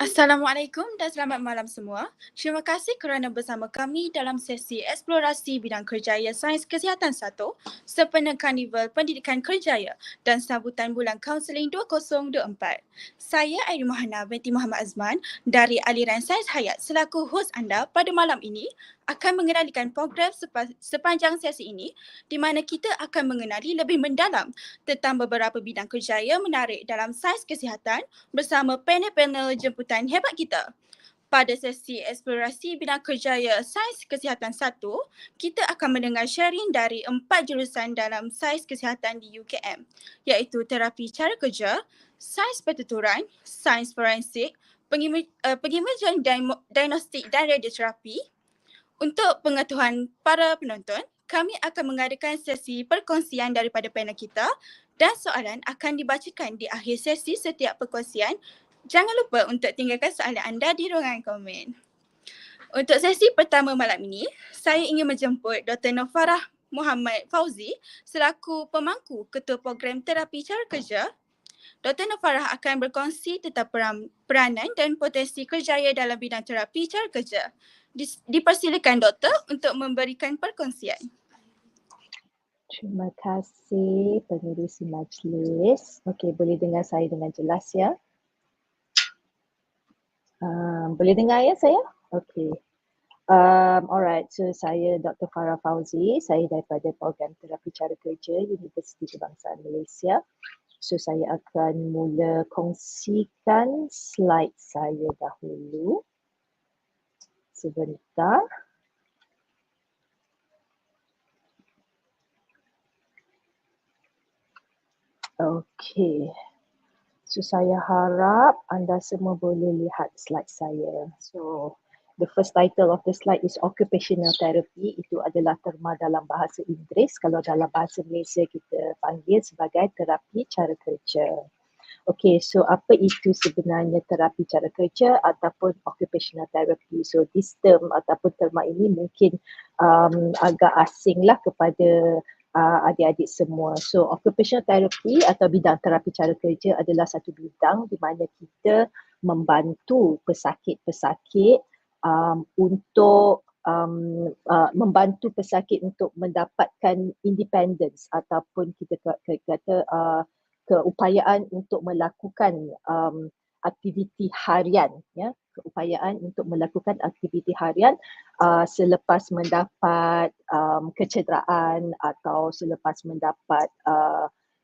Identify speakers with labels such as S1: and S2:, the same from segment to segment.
S1: Assalamualaikum dan selamat malam semua. Terima kasih kerana bersama kami dalam sesi Eksplorasi Bidang Kerjaya Sains Kesihatan 1 sempena Karnival Pendidikan Kerjaya dan sambutan bulan Kaunseling 2024. Saya Airimahana binti Muhammad Azman dari aliran Sains Hayat selaku hos anda pada malam ini akan mengenalikan program sepanjang sesi ini di mana kita akan mengenali lebih mendalam tentang beberapa bidang kerjaya menarik dalam sains kesihatan bersama panel-panel jemputan hebat kita. Pada sesi Eksplorasi Bidang Kerjaya Sains Kesihatan 1, kita akan mendengar sharing dari 4 jurusan dalam Sains Kesihatan di UKM, iaitu Terapi Cara Kerja, Sains Pertuturan, Sains Forensik, Pengimejan Diagnostik dan Radioterapi. Untuk pengetahuan para penonton, kami akan mengadakan sesi perkongsian daripada panel kita dan soalan akan dibacakan di akhir sesi setiap perkongsian. Jangan lupa untuk tinggalkan soalan anda di ruangan komen. Untuk sesi pertama malam ini, saya ingin menjemput Dr. Nofarah Muhammad Fauzi selaku pemangku Ketua Program Terapi Cara Kerja. Dr. Nofarah akan berkongsi tentang peranan dan potensi kerjaya dalam bidang terapi cara kerja. Dipersilakan doktor untuk memberikan perkongsian.
S2: Terima kasih pengerusi majlis. Okey, boleh dengar saya dengan jelas ya? Boleh dengar ya saya? Okey. Alright, so saya Dr. Farah Fauzi, saya daripada Program Terapi Cara Kerja Universiti Kebangsaan Malaysia. So saya akan mula kongsikan slide saya dahulu. Sebentar. Okey. So saya harap anda semua boleh lihat slide saya. So the first title of the slide is Occupational Therapy. Itu adalah terma dalam bahasa Inggeris. Kalau dalam bahasa Malaysia kita panggil sebagai terapi cara kerja. Okey, so apa itu sebenarnya terapi cara kerja ataupun occupational therapy? So this term ataupun terma ini mungkin agak asing lah kepada adik-adik semua. So occupational therapy atau bidang terapi cara kerja adalah satu bidang di mana kita membantu pesakit-pesakit untuk membantu pesakit untuk mendapatkan independence ataupun kita kata keupayaan untuk melakukan aktiviti harian, ya, keupayaan untuk melakukan aktiviti harian selepas mendapat kecederaan atau selepas mendapat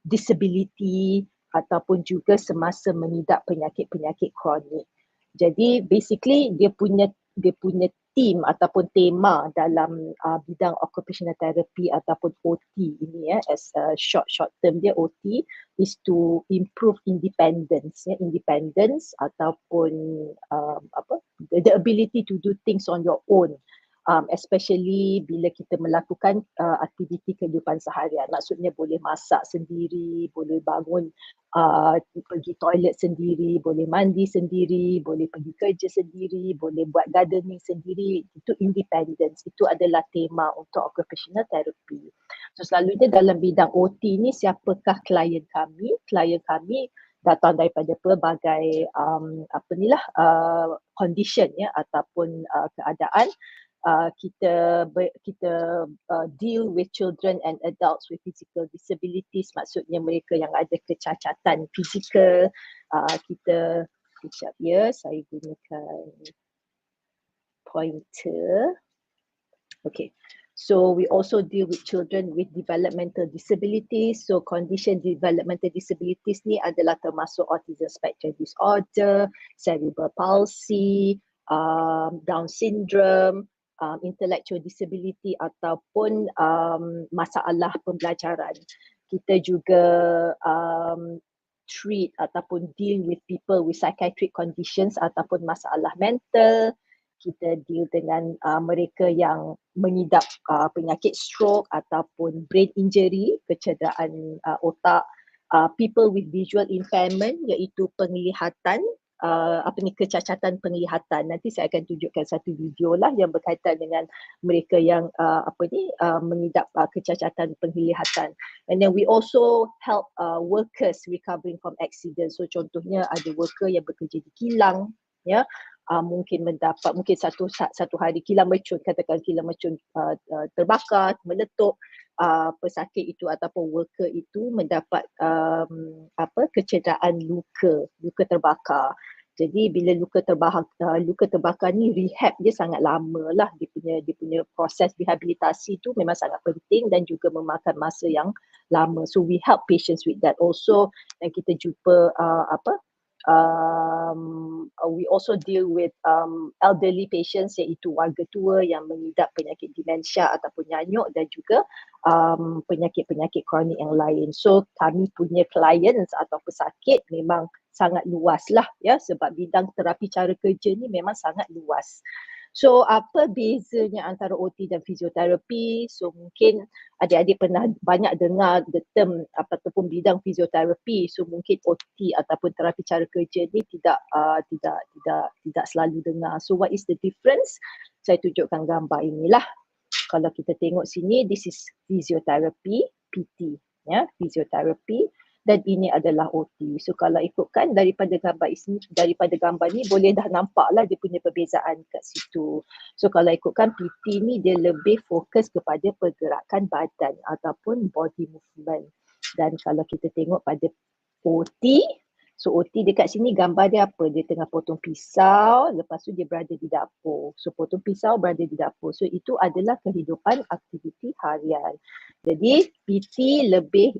S2: disability ataupun juga semasa mengidap penyakit-penyakit kronik. Jadi basically dia punya team ataupun tema dalam bidang occupational therapy ataupun OT ini ya, as a short term dia OT is to improve independence ya, independence ataupun the ability to do things on your own. Especially bila kita melakukan aktiviti kehidupan seharian. Maksudnya boleh masak sendiri, boleh bangun, pergi toilet sendiri, boleh mandi sendiri, boleh pergi kerja sendiri, boleh buat gardening sendiri. Itu independence. Itu adalah tema untuk occupational therapy. So selalunya dalam bidang OT ni siapakah klien kami? Klien kami datang daripada pelbagai condition ya ataupun keadaan. Kita deal with children and adults with physical disabilities, maksudnya mereka yang ada kecacatan fizikal. Kita kejap ya, saya gunakan pointer. Okay, so we also deal with children with developmental disabilities. So condition developmental disabilities ni adalah termasuk autism spectrum disorder, cerebral palsy, Down syndrome, intellectual disability ataupun masalah pembelajaran. Kita juga treat ataupun deal with people with psychiatric conditions ataupun masalah mental. Kita deal dengan mereka yang mengidap penyakit stroke ataupun brain injury, kecederaan otak. People with visual impairment iaitu penglihatan, kecacatan penglihatan. Nanti saya akan tunjukkan satu video lah yang berkaitan dengan mereka yang mengidap kecacatan penglihatan. And then we also help workers recovering from accident. So contohnya ada worker yang bekerja di kilang ya. Mungkin satu hari kilang mercun, katakan kilang mercun terbakar, meletup, pesakit itu ataupun worker itu mendapat kecederaan luka terbakar. Jadi bila luka terbakar ni rehab dia sangat lama lah, dia punya proses rehabilitasi tu memang sangat penting dan juga memakan masa yang lama. So we help patients with that also. Dan kita jumpa we also deal with elderly patients, iaitu warga tua yang mengidap penyakit demensia ataupun nyanyuk dan juga penyakit-penyakit kronik yang lain. So kami punya clients atau pesakit memang sangat luas lah ya, sebab bidang terapi cara kerja ni memang sangat luas. So apa bezanya antara OT dan fizioterapi? So mungkin adik-adik pernah banyak dengar the term ataupun bidang fizioterapi. So mungkin OT ataupun terapi cara kerja ni tidak selalu dengar. So what is the difference? Saya tunjukkan gambar inilah. Kalau kita tengok sini, this is fizioterapi, PT, ya, fizioterapi. Dan ini adalah OT. So kalau ikutkan daripada gambar ni boleh dah nampak lah dia punya perbezaan kat situ. So kalau ikutkan PT ni dia lebih fokus kepada pergerakan badan ataupun body movement. Dan kalau kita tengok pada OT, so OT dekat sini gambar dia apa? Dia tengah potong pisau, lepas tu dia berada di dapur. So potong pisau berada di dapur. So itu adalah kehidupan aktiviti harian. Jadi PT lebih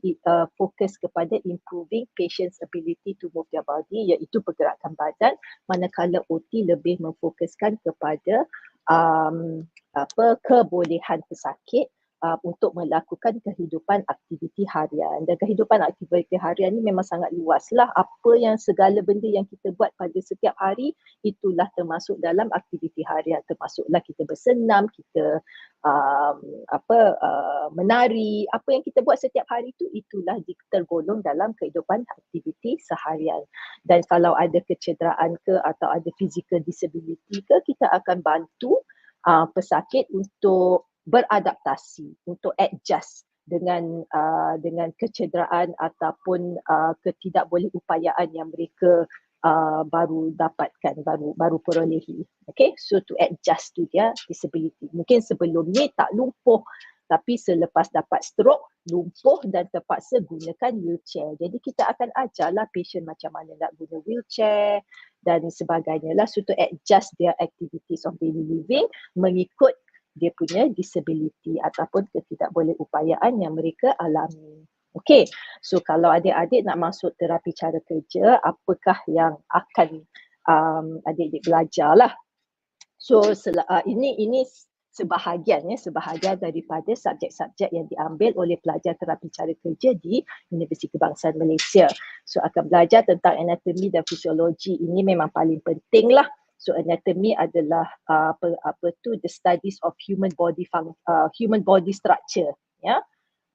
S2: fokus kepada improving patient's ability to move their body, iaitu pergerakan badan, manakala OT lebih memfokuskan kepada kebolehan pesakit untuk melakukan kehidupan aktiviti harian. Dan kehidupan aktiviti harian ni memang sangat luas lah. Apa yang segala benda yang kita buat pada setiap hari, itulah termasuk dalam aktiviti harian. Termasuklah kita bersenam, kita menari, apa yang kita buat setiap hari tu, itulah tergolong dalam kehidupan aktiviti seharian. Dan kalau ada kecederaan ke atau ada physical disability ke, kita akan bantu pesakit untuk beradaptasi, untuk adjust dengan kecederaan ataupun ketidakbolehupayaan yang mereka baru dapatkan, baru perolehi. Okay, so to adjust to their disability. Mungkin sebelum ni tak lumpuh, tapi selepas dapat stroke, lumpuh dan terpaksa gunakan wheelchair. Jadi kita akan ajarlah patient macam mana nak guna wheelchair dan sebagainya lah. So to adjust their activities of daily living mengikut dia punya disability ataupun ketidakbolehupayaan yang mereka alami. Okey, so kalau adik-adik nak masuk terapi cara kerja, apakah yang akan adik-adik belajar lah. So ini sebahagian daripada subjek-subjek yang diambil oleh pelajar terapi cara kerja di Universiti Kebangsaan Malaysia. So akan belajar tentang anatomi dan fisiologi, ini memang paling penting lah. So anatomy adalah the studies of human body structure, ya.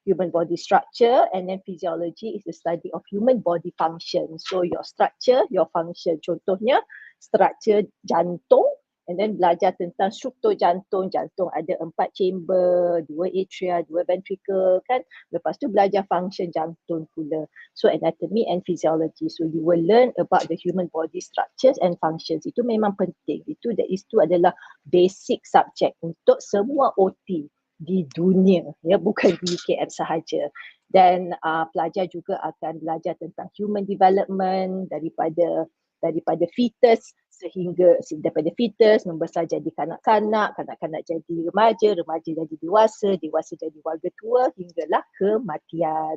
S2: Human body structure, and then physiology is the study of human body function. So your structure, your function. Contohnya structure jantung, and then belajar tentang struktur jantung. Jantung ada 4 chamber, 2 atria, 2 ventricle kan. Lepas tu belajar function jantung pula. So anatomy and physiology. So you will learn about the human body structures and functions. Itu memang penting. Itu adalah basic subject untuk semua OT di dunia, ya, bukan di UKM sahaja. Dan pelajar juga akan belajar tentang human development daripada fetus daripada fetus membesar jadi kanak-kanak, kanak-kanak jadi remaja, remaja jadi dewasa, dewasa jadi warga tua hinggalah kematian.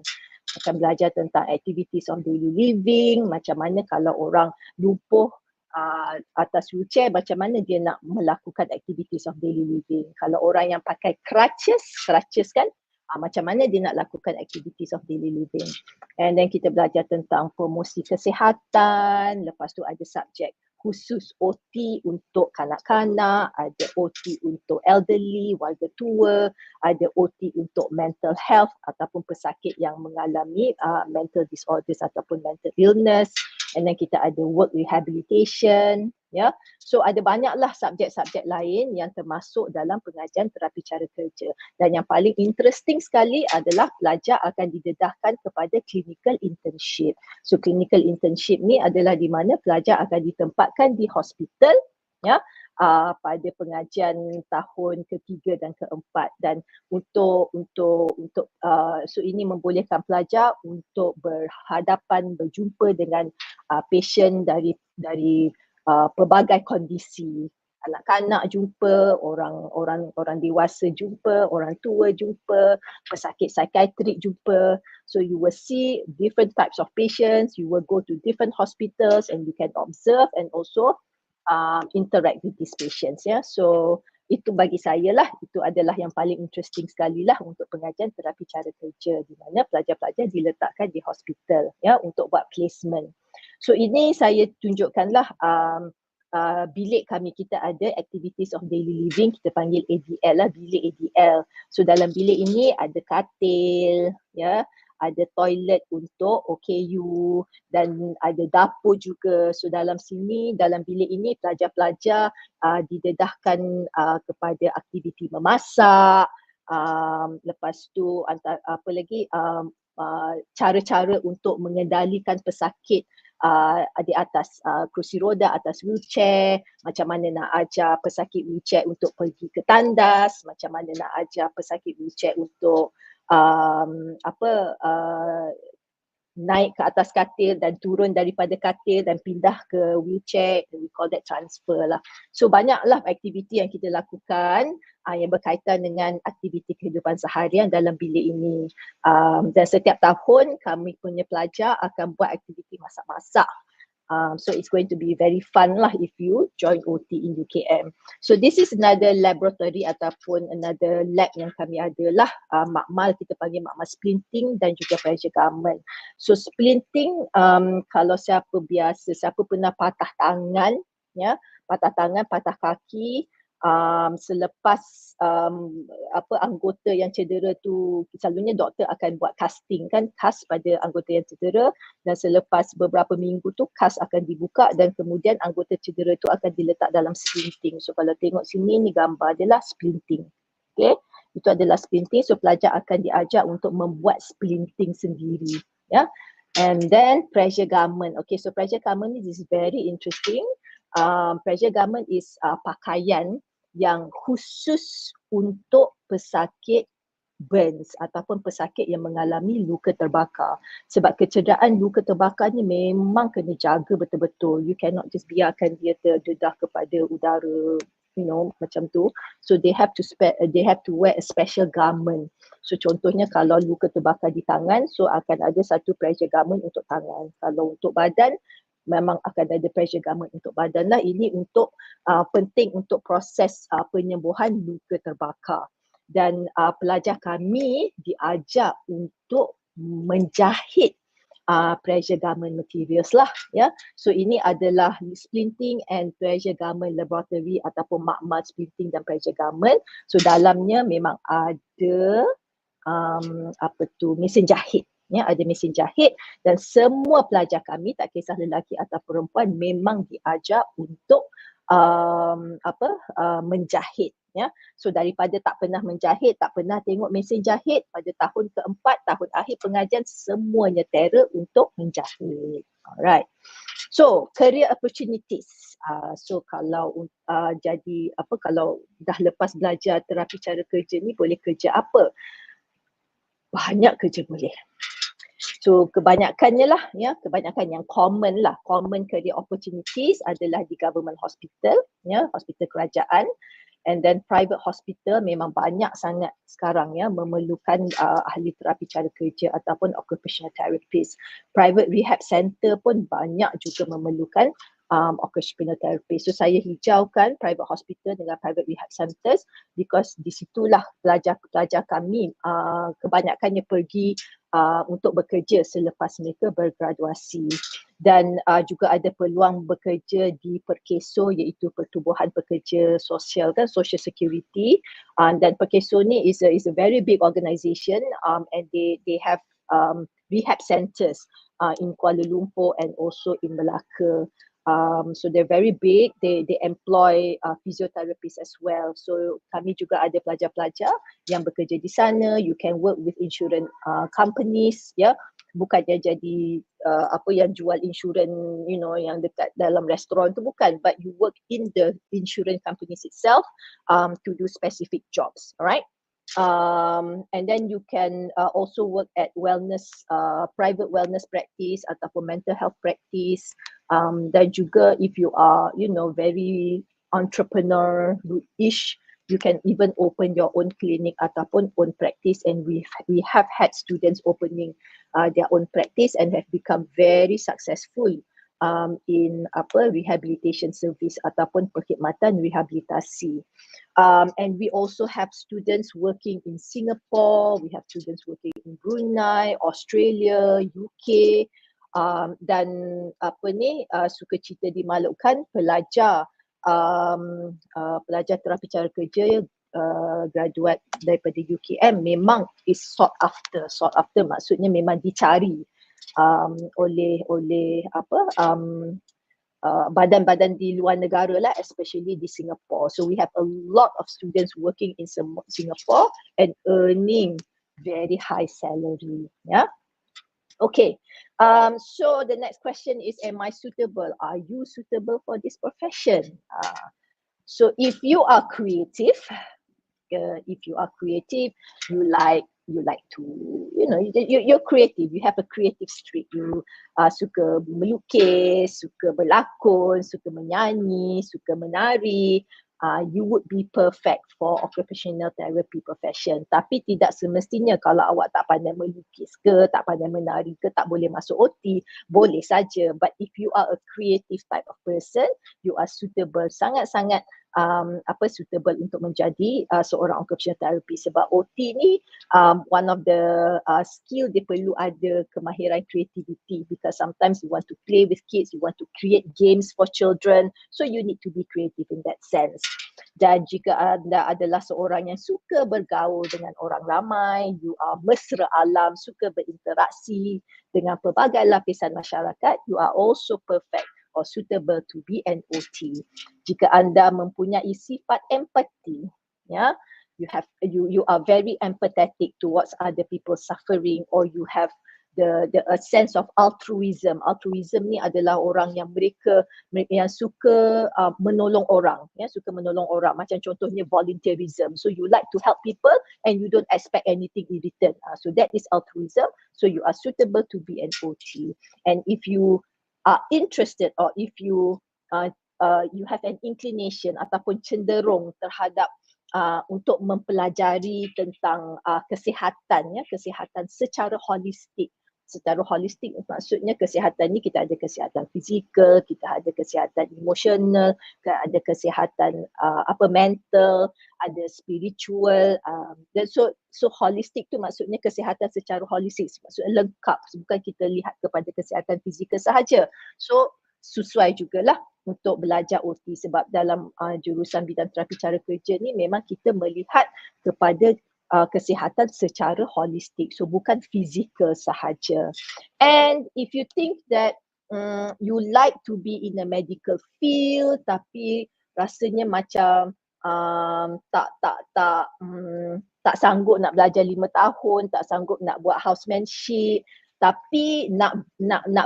S2: Akan belajar tentang activities of daily living, macam mana kalau orang lumpuh atas wheelchair, macam mana dia nak melakukan activities of daily living. Kalau orang yang pakai crutches kan, macam mana dia nak lakukan activities of daily living. And then kita belajar tentang promosi kesihatan, lepas tu ada subjek khusus OT untuk kanak-kanak, ada OT untuk elderly, warga tua, ada OT untuk mental health ataupun pesakit yang mengalami mental disorders ataupun mental illness. and then kita ada work rehabilitation, ya. So ada banyaklah subjek-subjek lain yang termasuk dalam pengajian terapi cara kerja. Dan yang paling interesting sekali adalah pelajar akan didedahkan kepada clinical internship. So clinical internship ni adalah di mana pelajar akan ditempatkan di hospital, ya, pada pengajian tahun ketiga dan keempat, dan untuk so ini membolehkan pelajar untuk berjumpa dengan pasien dari pelbagai kondisi. Kanak-kanak jumpa, orang dewasa jumpa, orang tua jumpa, pesakit psikiatrik jumpa. So you will see different types of patients, you will go to different hospitals and you can observe and also interact with these patients, ya. So itu bagi saya lah, itu adalah yang paling interesting sekali lah untuk pengajian terapi cara kerja, di mana pelajar-pelajar diletakkan di hospital, ya, untuk buat placement. So ini saya tunjukkanlah bilik kami, kita ada activities of daily living, kita panggil ADL lah, bilik ADL. So dalam bilik ini ada katil, ya, ada toilet untuk OKU dan ada dapur juga. So dalam sini, dalam bilik ini pelajar-pelajar didedahkan kepada aktiviti memasak, lepas tu cara-cara untuk mengendalikan pesakit di atas kerusi roda, atas wheelchair, macam mana nak ajar pesakit wheelchair untuk pergi ke tandas, macam mana nak ajar pesakit wheelchair untuk naik ke atas katil dan turun daripada katil dan pindah ke wheelchair, we call that transfer lah. So banyaklah aktiviti yang kita lakukan yang berkaitan dengan aktiviti kehidupan seharian dalam bilik ini. Dan setiap tahun kami punya pelajar akan buat aktiviti masak-masak. So it's going to be very fun lah if you join OT in UKM. So this is another laboratory ataupun another lab yang kami ada lah. Makmal, kita panggil makmal splinting dan juga pressure garment. So splinting, kalau siapa pernah patah tangan, ya, patah tangan, patah kaki, selepas anggota yang cedera tu, selalunya doktor akan buat casting kan, cast pada anggota yang cedera, dan selepas beberapa minggu tu cast akan dibuka dan kemudian anggota cedera tu akan diletak dalam splinting. So kalau tengok sini ni gambar adalah splinting. Okay, itu adalah splinting. So pelajar akan diajar untuk membuat splinting sendiri, ya. And then pressure garment. Okay, so pressure garment is very interesting. Pressure garment is pakaian yang khusus untuk pesakit burns ataupun pesakit yang mengalami luka terbakar. Sebab kecederaan luka terbakar ni memang kena jaga betul-betul. You cannot just biarkan dia terdedah kepada udara, you know, macam tu. So they have to wear a special garment. So contohnya kalau luka terbakar di tangan, so akan ada satu pressure garment untuk tangan. Kalau untuk badan, memang akan ada pressure garment untuk badan lah. Ini untuk penting untuk proses penyembuhan luka terbakar. Dan pelajar kami diajar untuk menjahit pressure garment materials lah, ya. So ini adalah splinting and pressure garment laboratory ataupun makmal splinting dan pressure garment. So dalamnya memang ada mesin jahit. Ya, ada mesin jahit dan semua pelajar kami, tak kisah lelaki atau perempuan, memang diajar untuk menjahit, ya. So daripada tak pernah menjahit, tak pernah tengok mesin jahit, pada tahun keempat, tahun akhir pengajian, semuanya terror untuk menjahit. Alright. So career opportunities. So kalau kalau dah lepas belajar terapi cara kerja ni, boleh kerja apa? Banyak kerja boleh. So kebanyakannya lah, ya, kebanyakan yang common lah, common career opportunities adalah di government hospital, ya, hospital kerajaan, and then private hospital memang banyak sangat sekarang, ya, memerlukan ahli terapi cara kerja ataupun occupational therapist. Private rehab center pun banyak juga memerlukan occupational therapist. So saya hijaukan private hospital dengan private rehab centers because di situlah pelajar-pelajar kami kebanyakannya pergi untuk bekerja selepas mereka bergraduasi. Dan juga ada peluang bekerja di Perkeso, iaitu Pertubuhan Pekerja Sosial kan, Social Security. Dan Perkeso ni is a very big organisation and they have rehab centers in Kuala Lumpur and also in Melaka. So they're very big. They employ physiotherapists as well. So kami juga ada pelajar-pelajar yang bekerja di sana. You can work with insurance companies, ya. Bukannya jadi apa yang jual insurans, yang dekat dalam restoran tu, bukan. But you work in the insurance companies itself to do specific jobs, alright? And then you can also work at wellness, private wellness practice ataupun mental health practice. Dan juga if you are, very entrepreneur-ish, you can even open your own clinic ataupun own practice. And we have had students opening their own practice and have become very successful in rehabilitation service ataupun perkhidmatan rehabilitasi. And we also have students working in Singapore, we have students working in Brunei, Australia, UK, dan sukacita dimaklumkan pelajar terapi cara kerja graduate daripada UKM memang is sought after maksudnya memang dicari oleh badan-badan di luar negara lah, especially di Singapore. So we have a lot of students working in Singapore and earning very high salary. Yeah. Okay. So the next question is, am I suitable? Are you suitable for this profession? So if you are creative, you like to, you're creative, you have a creative streak, you suka melukis, suka berlakon, suka menyanyi, suka menari, you would be perfect for occupational therapy profession. Tapi tidak semestinya kalau awak tak pandai melukis ke, tak pandai menari ke, tak boleh masuk OT, boleh saja. But if you are a creative type of person, you are suitable, sangat-sangat suitable untuk menjadi seorang occupational therapy. Sebab OT ni one of the skill, dia perlu ada kemahiran creativity, because sometimes you want to play with kids, you want to create games for children, so you need to be creative in that sense. Dan jika anda adalah seorang yang suka bergaul dengan orang ramai, you are mesra alam, suka berinteraksi dengan pelbagai lapisan masyarakat, you are also perfect or suitable to be an OT. Jika anda mempunyai sifat empathy, ya, you are very empathetic towards other people suffering, or you have a sense of altruism. Altruism ni adalah orang yang mereka yang suka menolong orang, ya, suka menolong orang. Macam contohnya volunteerism. So you like to help people and you don't expect anything in return. So that is altruism. So you are suitable to be an OT. And if you are interested, or if you have an inclination ataupun cenderung terhadap untuk mempelajari tentang kesihatan, ya, kesihatan secara holistik. Secara holistik maksudnya kesihatan ni kita ada kesihatan fizikal, kita ada kesihatan emosional, kita ada kesihatan mental, ada spiritual. Dan so holistik tu maksudnya kesihatan secara holistik, maksudnya lengkap, bukan kita lihat kepada kesihatan fizikal sahaja. So sesuai jugalah untuk belajar OT, sebab dalam jurusan bidang terapi cara kerja ni memang kita melihat kepada kesihatan secara holistik, so bukan fizikal sahaja. And if you think that you like to be in a medical field tapi rasanya macam tak sanggup nak belajar 5 tahun, tak sanggup nak buat housemanship, tapi nak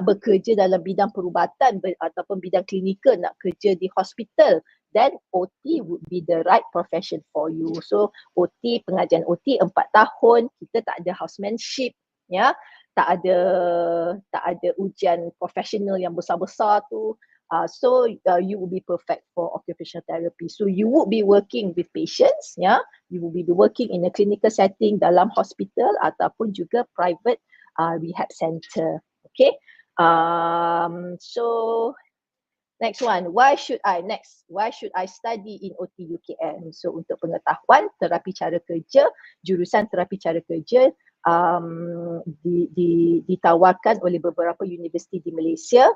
S2: bekerja dalam bidang perubatan ataupun bidang klinikal, nak kerja di hospital, then OT would be the right profession for you. So OT, pengajian OT 4 tahun, kita tak ada housemanship, ya, tak ada ujian profesional yang besar-besar tu. So you will be perfect for occupational therapy. So you would be working with patients, ya, you will be working in a clinical setting dalam hospital ataupun juga private rehab center. Okay. So next one, why should I study in OT UKM? So untuk pengetahuan, terapi cara kerja, jurusan terapi cara kerja ditawarkan oleh beberapa universiti di Malaysia.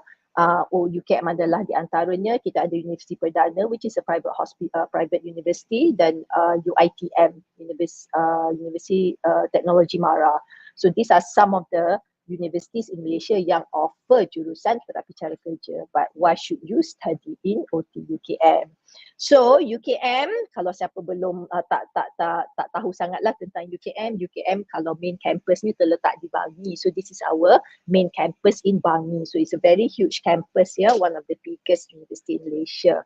S2: UKM adalah di antaranya. Kita ada Universiti Perdana, which is a private university, dan UITM, Universiti Teknologi Mara. So these are some of the universities in Malaysia yang offer jurusan terapi cara kerja. But why should you study in OT UKM? So UKM, kalau siapa belum tak tahu sangatlah tentang UKM kalau main campus ni terletak di Bangi. So this is our main campus in Bangi. So it's a very huge campus here, one of the biggest university in Malaysia.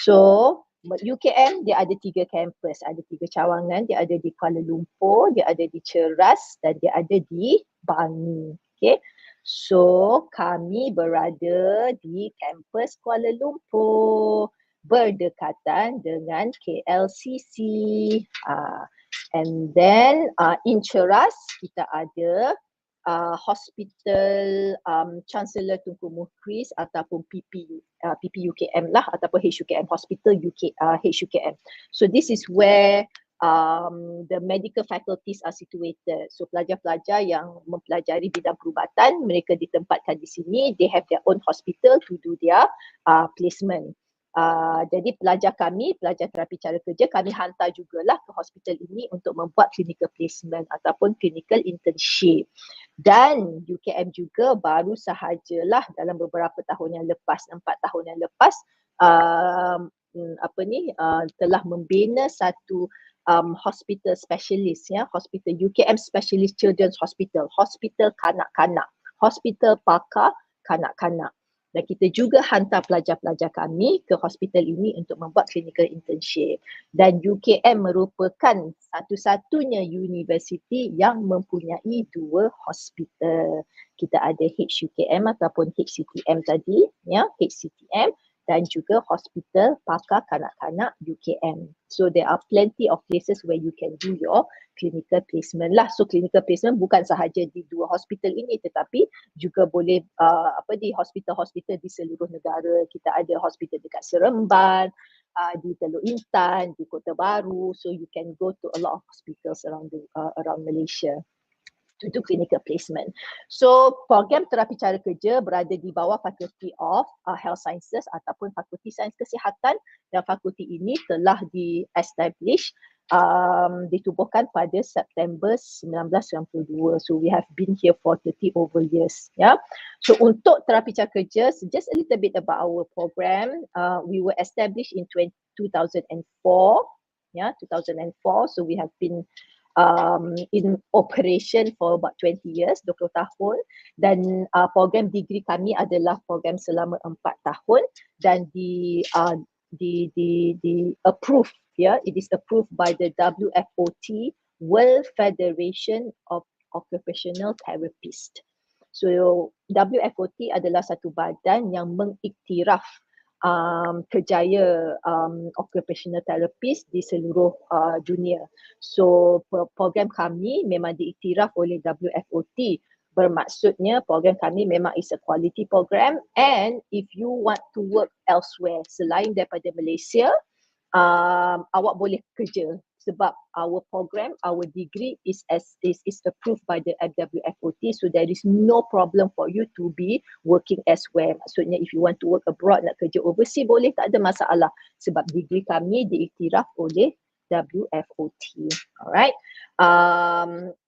S2: So UKM dia ada 3 kampus, ada 3 cawangan, dia ada di Kuala Lumpur, dia ada di Ceras dan dia ada di Bangi. Okay. So kami berada di kampus Kuala Lumpur, berdekatan dengan KLCC. And then in Ceras kita ada Hospital Chancellor Tunku Mukhris ataupun PPUKM lah ataupun HUKM, Hospital HUKM. So this is where the medical faculties are situated. So pelajar-pelajar yang mempelajari bidang perubatan, mereka ditempatkan di sini. They have their own hospital to do their placement. Jadi pelajar kami, pelajar terapi cara kerja, kami hantar jugalah ke hospital ini untuk membuat clinical placement ataupun clinical internship. Dan UKM juga baru sahajalah dalam beberapa tahun yang lepas, 4 tahun yang lepas, telah membina satu hospital specialist, ya, hospital UKM Specialist Children's Hospital, hospital kanak-kanak, hospital pakar kanak-kanak. Dan kita juga hantar pelajar-pelajar kami ke hospital ini untuk membuat clinical internship. Dan UKM merupakan satu-satunya universiti yang mempunyai 2 hospital. Kita ada HUKM ataupun HCTM tadi, ya, HCTM, dan juga hospital pakar kanak-kanak UKM. So there are plenty of places where you can do your clinical placement lah. So clinical placement bukan sahaja di 2 hospital ini tetapi juga boleh di hospital-hospital di seluruh negara. Kita ada hospital dekat Seremban, di Teluk Intan, di Kota Baru. So you can go to a lot of hospitals around Malaysia to do clinical placement. So program terapi cara kerja berada di bawah Faculty of Health Sciences ataupun Fakulti Sains Kesihatan, dan fakulti ini telah di-establish, ditubuhkan pada September 1992. So we have been here for 30 over years. Yeah. So untuk terapi cara kerja, just a little bit about our program. We were established in 2004. Yeah, 2004. So we have been in operation for about 20 years, 20 tahun, dan program degree kami adalah program selama 4 tahun dan di approved, yeah, it is approved by the WFOT, World Federation of Occupational Therapists. So WFOT adalah satu badan yang mengiktiraf kerjaya occupational therapist di seluruh dunia. So program kami memang diiktiraf oleh WFOT. Bermaksudnya program kami memang is a quality program, and if you want to work elsewhere selain daripada Malaysia, awak boleh kerja sebab our program, our degree is approved by the WFOT, so there is no problem for you to be working elsewhere. Maksudnya if you want to work abroad, nak kerja overseas, boleh, tak ada masalah sebab degree kami diiktiraf oleh WFOT. Alright.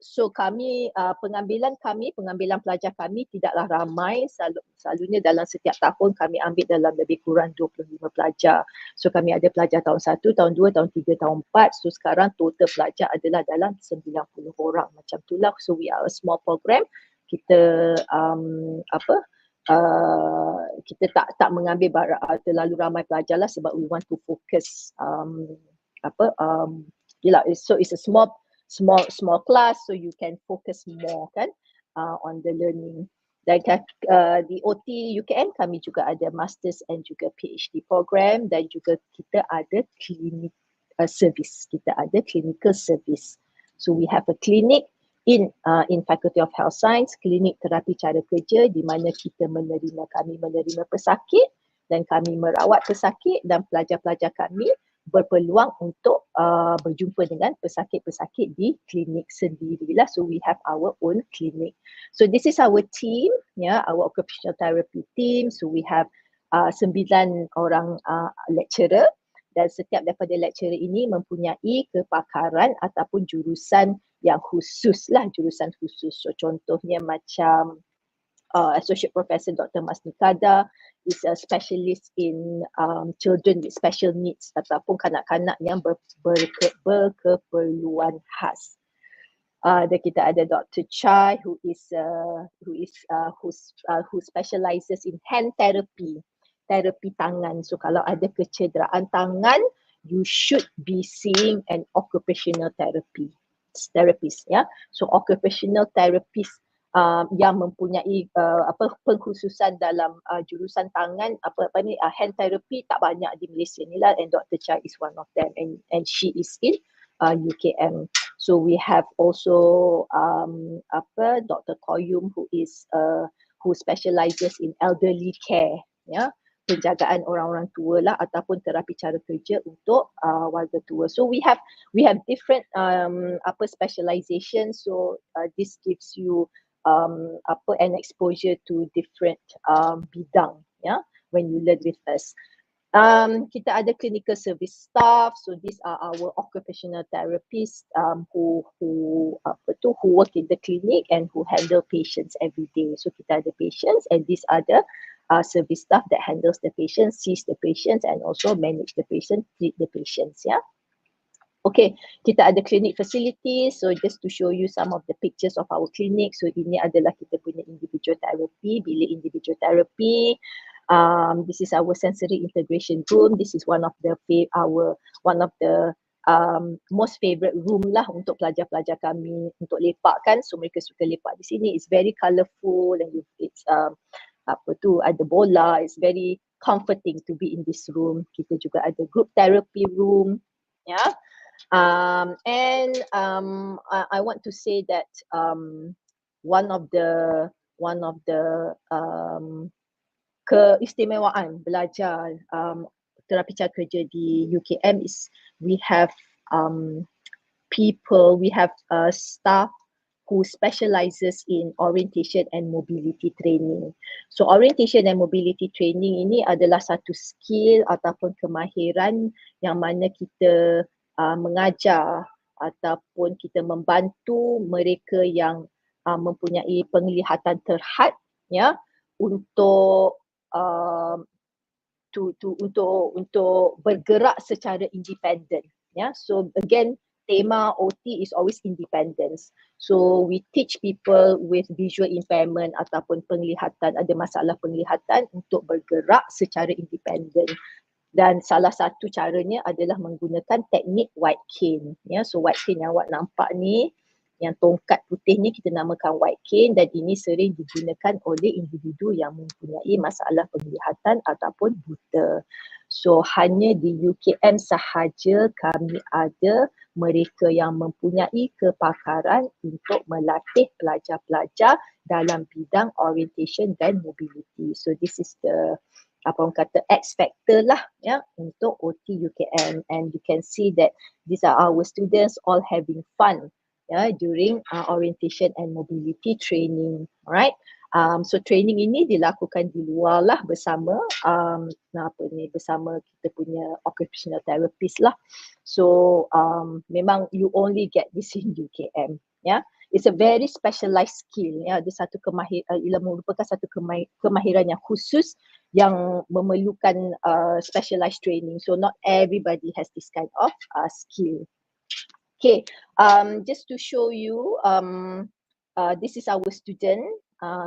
S2: So kami, pengambilan pelajar kami tidaklah ramai. Selalunya dalam setiap tahun kami ambil dalam lebih kurang 25 pelajar. So kami ada pelajar tahun 1, tahun 2, tahun 3, tahun 4. So sekarang total pelajar adalah dalam 90 orang. Macam itulah. So we are a small program. Kita kita tak mengambil terlalu ramai pelajar lah sebab we want to focus so it's a small class, so you can focus more kan on the learning. Dan di OT UKM kami juga ada masters and juga PhD program, dan juga kita ada clinic service, kita ada clinical service. So we have a clinic in Faculty of Health Science, klinik terapi cara kerja di mana kami menerima pesakit dan kami merawat pesakit, dan pelajar-pelajar kami berpeluang untuk berjumpa dengan pesakit-pesakit di klinik sendirilah. So we have our own clinic. So this is our team, yeah, our occupational therapy team. So we have 9 orang lecturer, dan setiap daripada lecturer ini mempunyai kepakaran ataupun jurusan yang khusus lah, jurusan khusus. So contohnya macam Associate Professor Dr. Masnikada is a specialist in children with special needs ataupun kanak-kanak yang berkeperluan khas. Dan kita ada Dr. Chai who specializes in hand therapy, terapi tangan. So kalau ada kecederaan tangan, you should be seeing an occupational therapist, ya. So occupational therapist yang mempunyai pengkhususan dalam jurusan tangan, hand therapy tak banyak di Malaysia ni lah, and Dr. Chai is one of them, and she is in UKM. So we have also Dr. Koyum who specializes in elderly care, ya, penjagaan orang-orang tua lah ataupun terapi cara kerja untuk warga tua. So we have different specialization. So this gives you an exposure to different bidang, ya, when you learn with us. Kita ada clinical service staff, so these are our occupational therapists who work in the clinic and who handle patients every day. So kita ada patients, and these are the service staff that handles the patients, sees the patients, and also manage the patient, treat the patients, ya. Okay, kita ada clinic facilities. So just to show you some of the pictures of our clinic. So ini adalah kita punya individual therapy, bilik individual therapy. This is our sensory integration room. This is one of the most favorite room lah untuk pelajar-pelajar kami untuk lepak kan. So mereka suka lepak di sini. It's very colourful and it's ada bola. It's very comforting to be in this room. Kita juga ada group therapy room, ya. I want to say that one of the keistimewaan belajar terapi cara kerja di UKM is we have staff who specializes in orientation and mobility training. So orientation and mobility training ini adalah satu skill ataupun kemahiran yang mana kita mengajar ataupun kita membantu mereka yang mempunyai penglihatan terhad, ya, untuk untuk bergerak secara independen, ya. So again, tema OT is always independence. So we teach people with visual impairment ataupun penglihatan, ada masalah penglihatan, untuk bergerak secara independen. Dan salah satu caranya adalah menggunakan teknik white cane, ya. So white cane yang awak nampak ni, yang tongkat putih ni, kita namakan white cane, dan ini sering digunakan oleh individu yang mempunyai masalah penglihatan ataupun buta. So hanya di UKM sahaja kami ada mereka yang mempunyai kepakaran untuk melatih pelajar-pelajar dalam bidang orientation dan mobility. So this is the orang kata X factor lah, ya, untuk OT UKM, and you can see that these are our students all having fun, ya, during orientation and mobility training. Alright, so training ini dilakukan di luar lah bersama bersama kita punya occupational therapist lah. So memang you only get this in UKM, ya. It's a very specialized skill, ya. Ada satu merupakan satu kemahiran yang khusus yang memerlukan specialized training. So not everybody has this kind of skill. Okay, just to show you, this is our student.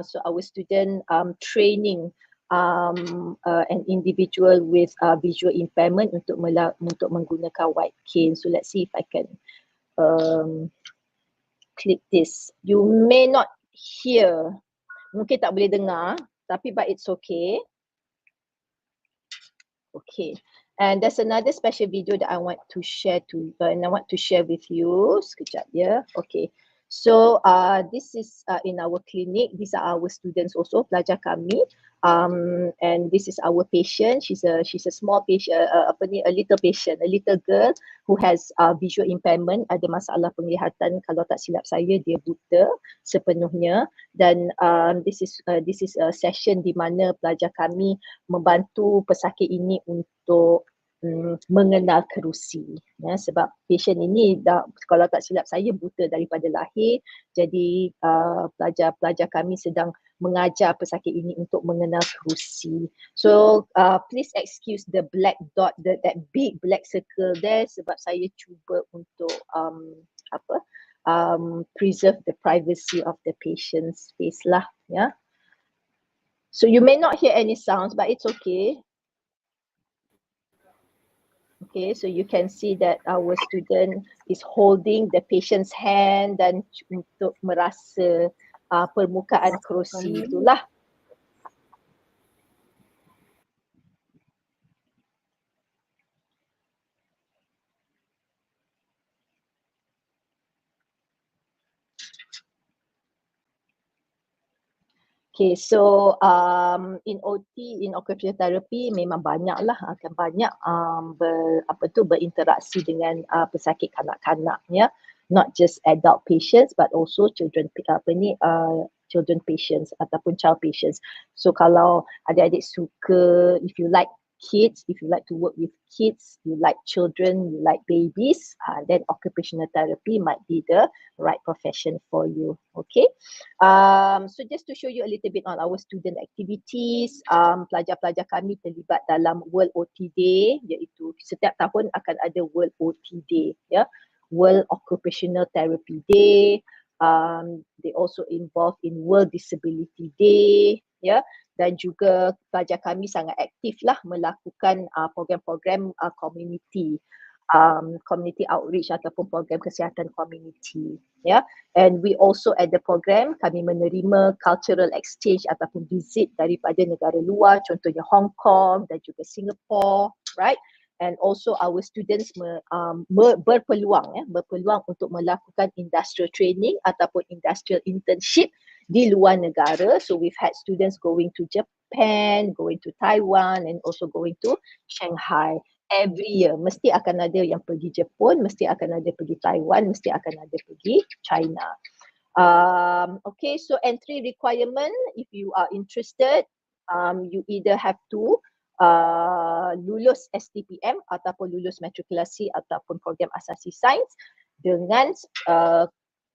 S2: So our student training an individual with visual impairment untuk menggunakan white cane. So let's see if I can click this. You may not hear, mungkin tak boleh dengar, tapi but it's okay. Okay, and there's another special video that I want to share with you. Sekejap ya. Okay, so this is in our clinic. These are our students also, pelajar kami. And this is our patient. She's a small patient, a little girl who has visual impairment, ada masalah penglihatan. Kalau tak silap saya, dia buta sepenuhnya. Dan this is a session di mana pelajar kami membantu pesakit ini untuk mengenal kerusi, ya, sebab pasien ini dah, kalau tak silap saya, buta daripada lahir. Jadi pelajar-pelajar kami sedang mengajar pesakit ini untuk mengenal kerusi. So please excuse the black dot, that big black circle there, sebab saya cuba untuk preserve the privacy of the patient's face lah, ya. So you may not hear any sounds, but it's okay. Okay, so you can see that our student is holding the patient's hand dan untuk merasa permukaan kerusi itulah. Okay, so in OT, in occupational therapy, memang banyaklah, akan banyak berinteraksi dengan pesakit kanak-kanak, ya. Not just adult patients but also children children patients ataupun child patients. So kalau adik-adik suka, if you like kids, if you like to work with kids, you like children, you like babies, then occupational therapy might be the right profession for you. Okay. So just to show you a little bit on our student activities, pelajar-pelajar kami terlibat dalam World OT Day, iaitu setiap tahun akan ada World OT Day, ya. World Occupational Therapy Day. They also involved in World Disability Day, ya. Dan juga pelajar kami sangat aktif lah melakukan program-program community outreach ataupun program kesihatan community, ya. And we also at the program, kami menerima cultural exchange ataupun visit daripada negara luar, contohnya Hong Kong dan juga Singapore, right? And also our students berpeluang untuk melakukan industrial training ataupun industrial internship di luar negara. So we've had students going to Japan, going to Taiwan, and also going to Shanghai. Every year mesti akan ada yang pergi Jepun, mesti akan ada pergi Taiwan, mesti akan ada pergi China. Okay, so entry requirement, if you are interested, you either have to lulus STPM ataupun lulus matrikulasi ataupun program asasi sains dengan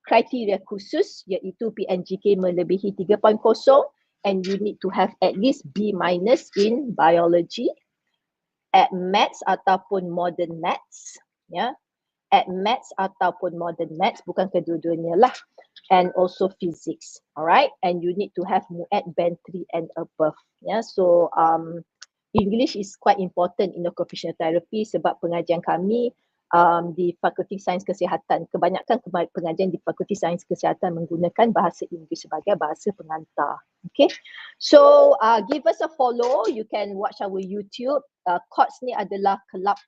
S2: kriteria khusus, iaitu PNGK melebihi 3.0 and you need to have at least B- in biology, at maths ataupun modern maths, ya. At maths ataupun modern maths, bukan kedua-duanya lah. And also physics, alright. And you need to have MUAT band 3 and above, ya. So English is quite important in occupational therapy sebab pengajian kami di Fakulti Sains Kesihatan, kebanyakan pengajian di Fakulti Sains Kesihatan menggunakan bahasa Inggeris sebagai bahasa pengantar. Okay, so give us a follow. You can watch our YouTube. COTS ni adalah Kelab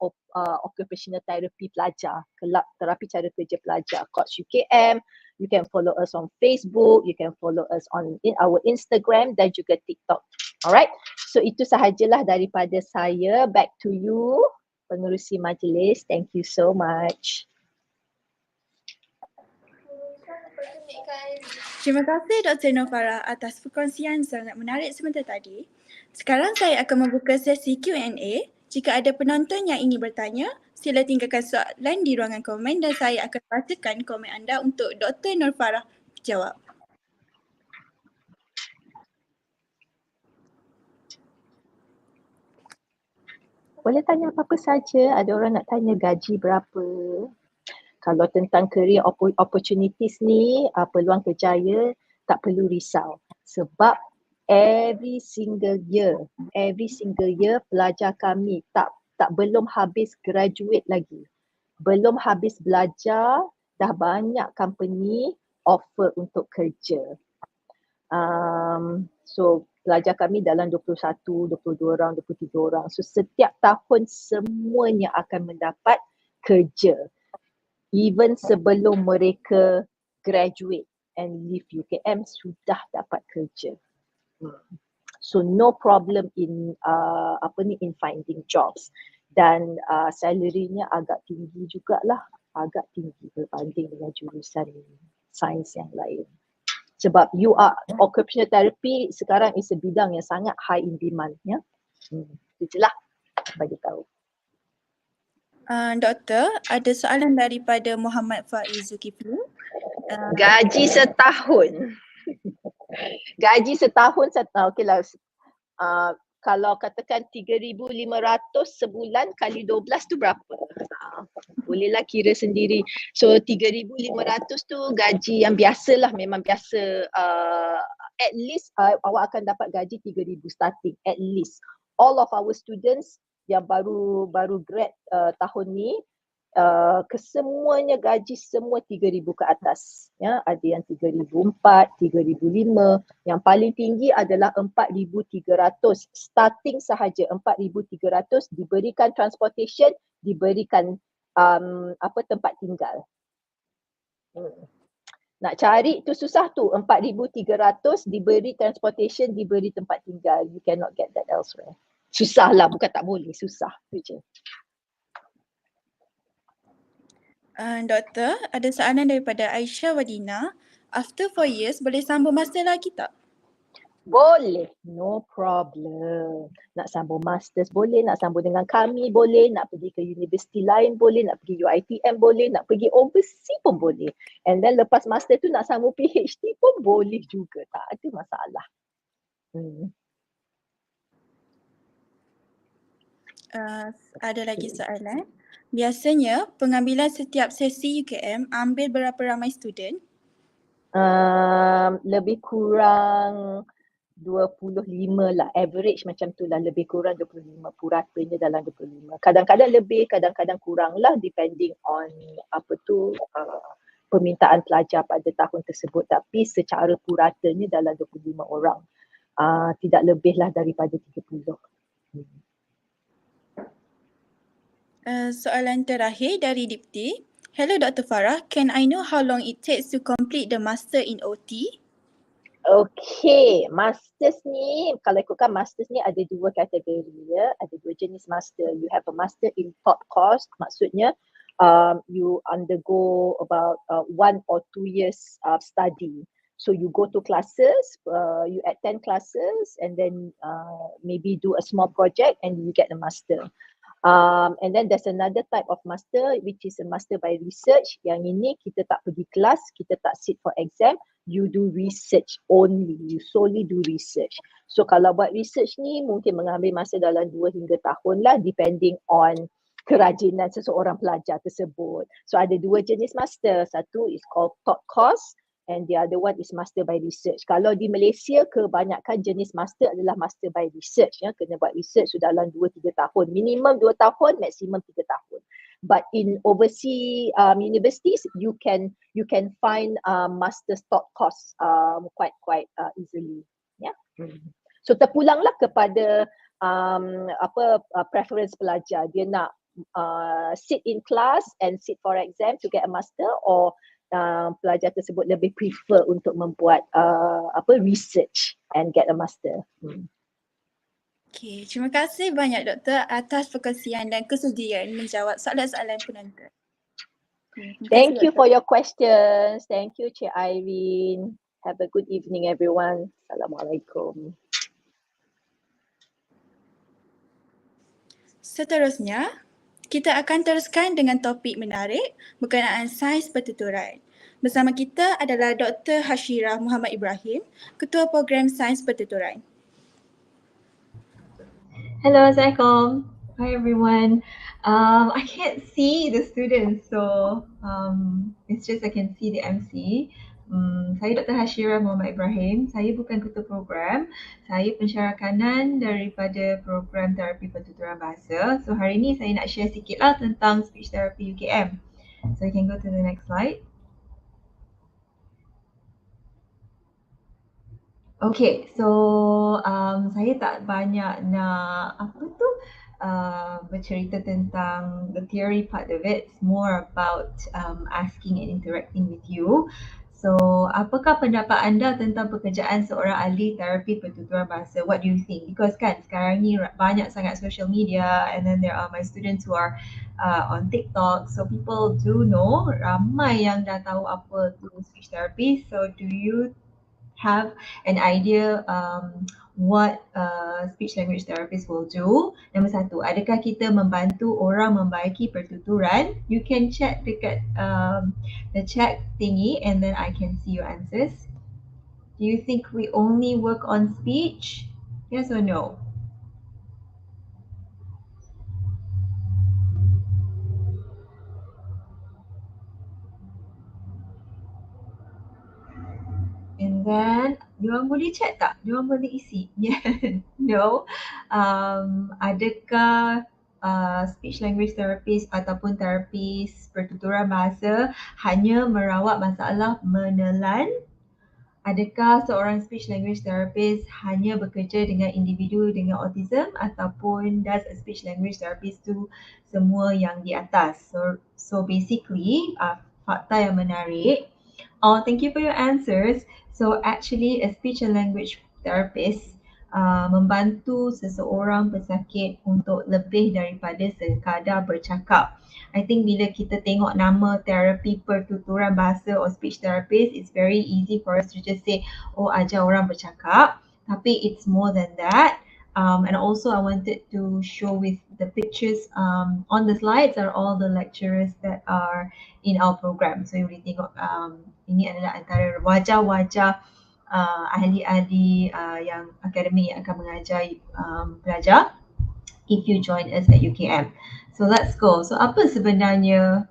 S2: Occupational Therapy Pelajar, Kelab Terapi Cara Kerja Pelajar, COTS UKM. You can follow us on Facebook, you can follow us on our Instagram dan juga TikTok. Alright, so itu sahajalah daripada saya. Back to you, pengerusi majlis. Thank you so much.
S1: Terima kasih Dr. Novara atas perkongsian sangat menarik sebentar tadi. Sekarang saya akan membuka sesi Q&A. Jika ada penonton yang ingin bertanya, sila tinggalkan soalan di ruangan komen dan saya akan bacakan komen anda untuk Dr. Novara jawab.
S2: Boleh tanya apa-apa saja. Ada orang nak tanya gaji berapa. Kalau tentang career opportunities ni, peluang kerjaya, tak perlu risau. Sebab every single year pelajar kami belum habis graduate lagi. Belum habis belajar, dah banyak company offer untuk kerja. So pelajar kami dalam 21, 22 orang, 23 orang. So setiap tahun semuanya akan mendapat kerja. Even sebelum mereka graduate and leave UKM sudah dapat kerja. So no problem in in finding jobs. Dan salary-nya agak tinggi jugalah, agak tinggi berbanding dengan jurusan sains yang lain. Sebab occupational therapy sekarang is a bidang yang sangat high in demand, ya. Itu je lah bagi tahu.
S1: Doktor, ada soalan daripada Muhammad Faiz Zulkifli.
S2: Gaji setahun. Gaji setahun, okeylah. Kalau katakan 3,500 sebulan kali 12 tu berapa? Bolehlah kira sendiri. So 3,500 tu gaji yang biasalah, memang biasa. At least awak akan dapat gaji 3,000 starting, at least. All of our students yang baru grad tahun ni, kesemuanya gaji semua 3,000 ke atas. Ya, ada yang 3,400, 3,500. Yang paling tinggi adalah 4,300. Starting sahaja 4,300, diberikan transportation, diberikan tempat tinggal. Nak cari tu susah tu, 4,300 diberi transportation, diberi tempat tinggal. You cannot get that elsewhere. Susah lah, bukan tak boleh, susah tu je.
S1: Doktor, ada soalan daripada Aisyah Wadina. After 4 years, boleh sambung master lagi tak?
S2: Boleh, no problem. Nak sambung masters boleh, nak sambung dengan kami boleh, nak pergi ke universiti lain boleh, nak pergi UiTM boleh, nak pergi overseas pun boleh. And then lepas master tu nak sambung PhD pun boleh juga, tak ada masalah.
S1: Ada lagi soalan. Biasanya pengambilan setiap sesi UKM ambil berapa ramai student?
S2: Lebih kurang 25 lah, average macam tu lah, lebih kurang 25, puratanya dalam 25. Kadang-kadang lebih, kadang-kadang kurang lah, depending on permintaan pelajar pada tahun tersebut. Tapi secara puratanya dalam 25 orang, tidak lebih lah daripada 30.
S1: Soalan terakhir dari Dipti. Hello Dr. Farah, can I know how long it takes to complete the master in OT?
S2: Okay, masters ni, kalau ikutkan masters ni ada dua kategori ya, ada dua jenis master. You have a master in taught course, maksudnya you undergo about 1 or 2 years of study. So you go to classes, you attend classes and then maybe do a small project and you get a master. And then there's another type of master which is a master by research. Yang ini kita tak pergi kelas, kita tak sit for exam, you do research only, you solely do research. So kalau buat research ni mungkin mengambil masa dalam 2 hingga tahun lah, depending on kerajinan seseorang pelajar tersebut. So ada dua jenis master, satu is called taught course and the other one is master by research. Kalau di Malaysia kebanyakan jenis master adalah master by research ya, kena buat research sudah dalam 2-3 tahun, minimum 2 tahun, maksimum 3 tahun. But in overseas universities you can find master's taught course quite easily ya. So terpulanglah kepada preference pelajar, dia nak sit in class and sit for exam to get a master, or pelajar tersebut lebih prefer untuk membuat research and get a master.
S1: Okay, terima kasih banyak doktor atas perkongsian dan kesudian menjawab soalan-soalan penonton.
S2: Thank you for your questions. Thank you Cik Irene. Have a good evening everyone. Assalamualaikum.
S1: Seterusnya, kita akan teruskan dengan topik menarik berkenaan sains pertuturan. Bersama kita adalah Dr. Hashirah Muhammad Ibrahim, Ketua Program Sains Pertuturan.
S3: Hello, Assalamualaikum. Hi everyone. I can't see the students, so it's just I can see the MC. Saya Dr. Hashirah Muhammad Ibrahim. Saya bukan ketua program. Saya pensyarah kanan daripada program terapi pertuturan bahasa. So hari ini saya nak share sikit lah tentang speech therapy UKM. So you can go to the next slide. Okay, so saya tak banyak nak bercerita tentang the theory part of it. It's more about asking and interacting with you. So, apakah pendapat anda tentang pekerjaan seorang ahli terapi pertuturan bahasa? What do you think? Because kan sekarang ni banyak sangat social media and then there are my students who are on TikTok. So people do know, ramai yang dah tahu apa tu speech therapy. So do you have an idea what speech language therapist will do. Nombor satu, adakah kita membantu orang membaiki pertuturan? You can check dekat the chat thingy and then I can see your answers. Do you think we only work on speech? Yes or no? And then, diorang boleh chat tak? Diorang boleh isi? Yeah, no. Adakah speech language therapist ataupun terapis pertuturan bahasa hanya merawat masalah menelan? Adakah seorang speech language therapist hanya bekerja dengan individu dengan autism ataupun does a speech language therapist do semua yang di atas? So basically, fakta yang menarik. Oh, thank you for your answers. So actually, a speech and language therapist membantu seseorang pesakit untuk lebih daripada sekadar bercakap. I think bila kita tengok nama terapi pertuturan bahasa or speech therapist, it's very easy for us to just say, oh ajar orang bercakap. Tapi it's more than that. And also I wanted to show with the pictures on the slides are all the lecturers that are in our program. So you boleh tengok ini adalah antara wajah-wajah ahli-ahli yang akademik yang akan mengajar pelajar if you join us at UKM. So let's go. So apa sebenarnya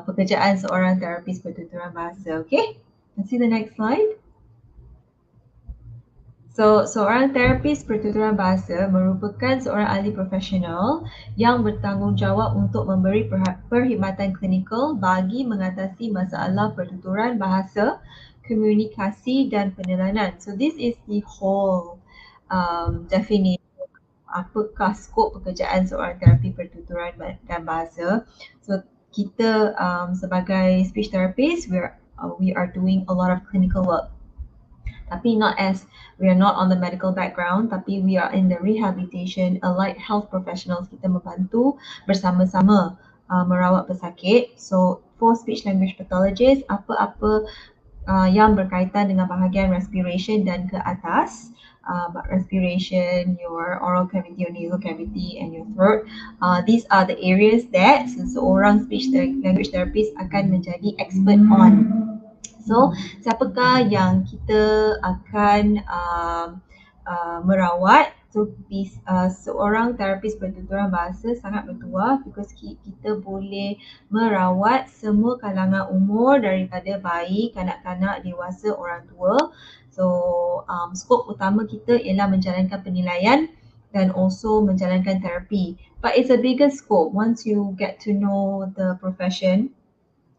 S3: pekerjaan seorang terapis pertuturan bahasa? Okay, let's see the next slide. So, seorang terapis pertuturan bahasa merupakan seorang ahli profesional yang bertanggungjawab untuk memberi perkhidmatan klinikal bagi mengatasi masalah pertuturan bahasa, komunikasi dan penelanan. So, this is the whole definition. Apakah skop pekerjaan seorang terapi pertuturan dan bahasa. So, kita sebagai speech therapist, we are doing a lot of clinical work. Tapi we are not on the medical background, tapi we are in the rehabilitation, allied health professionals. Kita membantu bersama-sama merawat pesakit. So for speech language pathologists, apa-apa yang berkaitan dengan bahagian respiration dan ke atas, respiration, your oral cavity, your nasal cavity and your throat. These are the areas that seseorang speech language therapist akan menjadi expert on. So, siapakah yang kita akan merawat? So, seorang terapis pertuturan bahasa sangat bertuah because kita boleh merawat semua kalangan umur daripada bayi, kanak-kanak, dewasa, orang tua. So, skop utama kita ialah menjalankan penilaian dan also menjalankan terapi. But it's a bigger scope. Once you get to know the profession,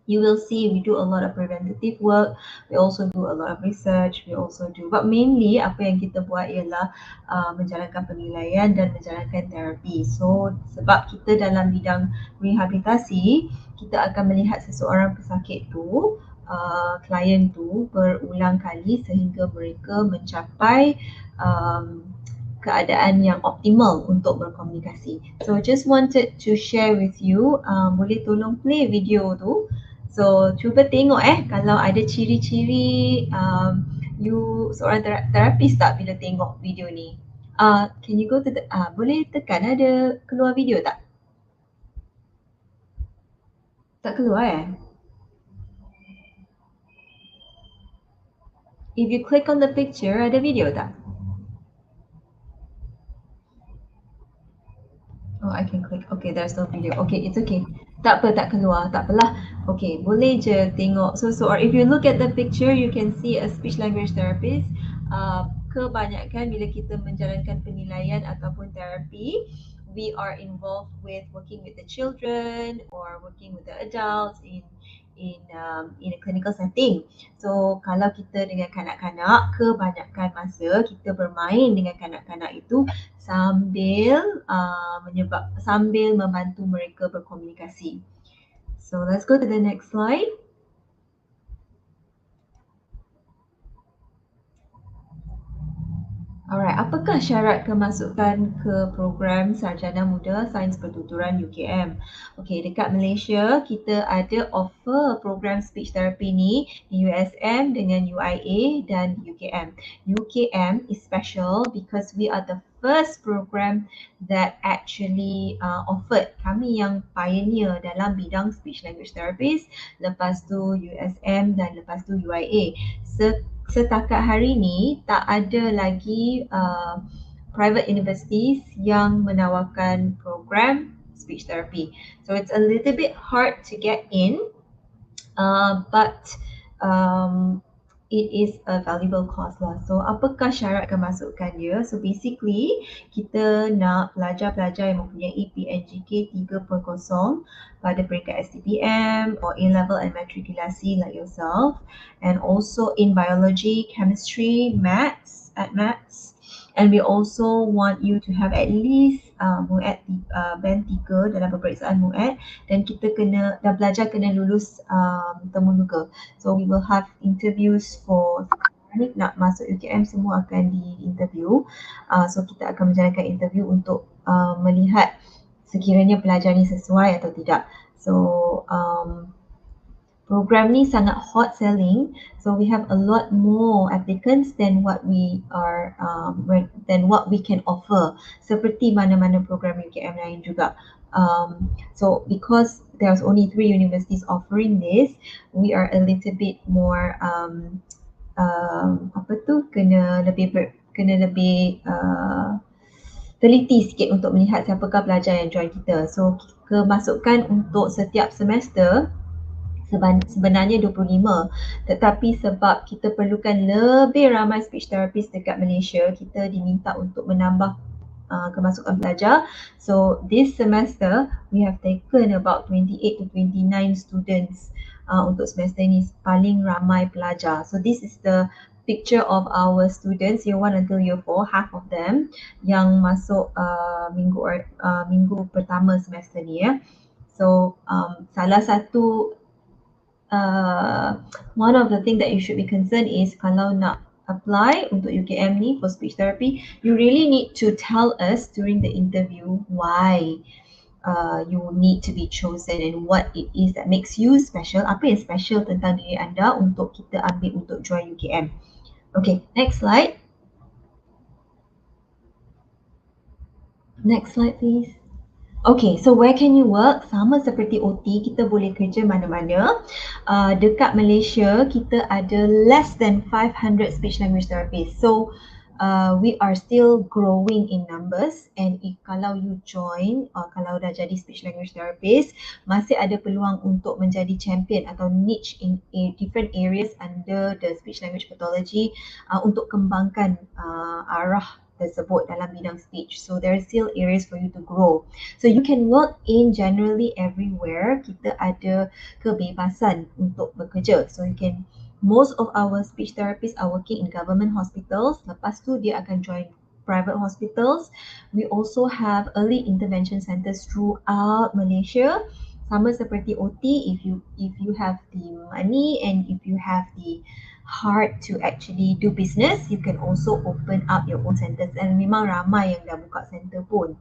S3: you will see we do a lot of preventative work, we also do a lot of research, but mainly apa yang kita buat ialah menjalankan penilaian dan menjalankan terapi. So sebab kita dalam bidang rehabilitasi, kita akan melihat seseorang pesakit tu, klien tu berulang kali sehingga mereka mencapai keadaan yang optimal untuk berkomunikasi. So just wanted to share with you, boleh tolong play video tu. So cuba tengok kalau ada ciri-ciri you seorang terapis tak bila tengok video ni. Can you go to the, boleh tekan ada keluar video tak? Tak keluar If you click on the picture, ada video tak? Oh, I can click. Okay, there's no video. Okay, it's okay. Tak apa, tak keluar. Tak apalah. Okay, boleh je tengok. So if you look at the picture, you can see a speech language therapist. Kebanyakan bila kita menjalankan penilaian ataupun terapi, we are involved with working with the children or working with the adults in a clinical setting. So kalau kita dengan kanak-kanak, kebanyakan masa kita bermain dengan kanak-kanak itu sambil membantu mereka berkomunikasi. So let's go to the next slide. Alright, apakah syarat kemasukan ke program Sarjana Muda Sains Pertuturan UKM? Okey, dekat Malaysia kita ada offer program speech therapy ni di USM dengan UIA dan UKM. UKM is special because we are the first program that actually offered. Kami yang pioneer dalam bidang speech language therapist, lepas tu USM dan lepas tu UIA. Setakat hari ni tak ada lagi private universities yang menawarkan program speech therapy. So it's a little bit hard to get in, but it is a valuable course lah. So apakah syarat kemasukan dia? So basically kita nak pelajar-pelajar yang mempunyai PNGK 3.0 pada peringkat STPM or A-level and matrikulasi like yourself, and also in biology, chemistry, maths, and we also want you to have at least MUAT band 3 dalam peperiksaan MUAT, dan kita dan pelajar kena lulus temunuka. So we will have interviews for nak masuk UKM, semua akan di-interview. So kita akan menjalankan interview untuk melihat sekiranya pelajar ni sesuai atau tidak. So program ni sangat hot selling, so we have a lot more applicants than what we can offer, seperti mana-mana program UKM lain juga. So because there's only 3 universities offering this, we are a little bit more kena lebih teliti sikit untuk melihat siapakah pelajar yang join kita. So kemasukan untuk setiap semester sebenarnya 25, tetapi sebab kita perlukan lebih ramai speech therapist dekat Malaysia, kita diminta untuk menambah kemasukan pelajar. So this semester we have taken about 28 to 29 students untuk semester ini, paling ramai pelajar. So this is the picture of our students year 1 until year 4, half of them yang masuk minggu pertama semester ni ya. So salah satu one of the thing that you should be concerned is kalau nak apply untuk UKM ni for speech therapy, you really need to tell us during the interview why you need to be chosen and what it is that makes you special. Apa yang special tentang diri anda untuk kita ambil untuk join UKM. Okay, next slide. Next slide please. Okay, so where can you work? Sama seperti OT, kita boleh kerja mana-mana. Dekat Malaysia, kita ada less than 500 speech language therapists. So, we are still growing in numbers, and kalau you join, kalau dah jadi speech language therapist, masih ada peluang untuk menjadi champion atau niche in different areas under the speech language pathology untuk kembangkan arah tersebut dalam bidang speech. So there are still areas for you to grow. So you can work in generally everywhere. Kita ada kebebasan untuk bekerja. So you can, most of our speech therapists are working in government hospitals. Lepas tu dia akan join private hospitals. We also have early intervention centers throughout Malaysia. Sama seperti OT, if you have the money and if you have the heart to actually do business, you can also open up your own centers, and memang ramai yang dah buka center pun.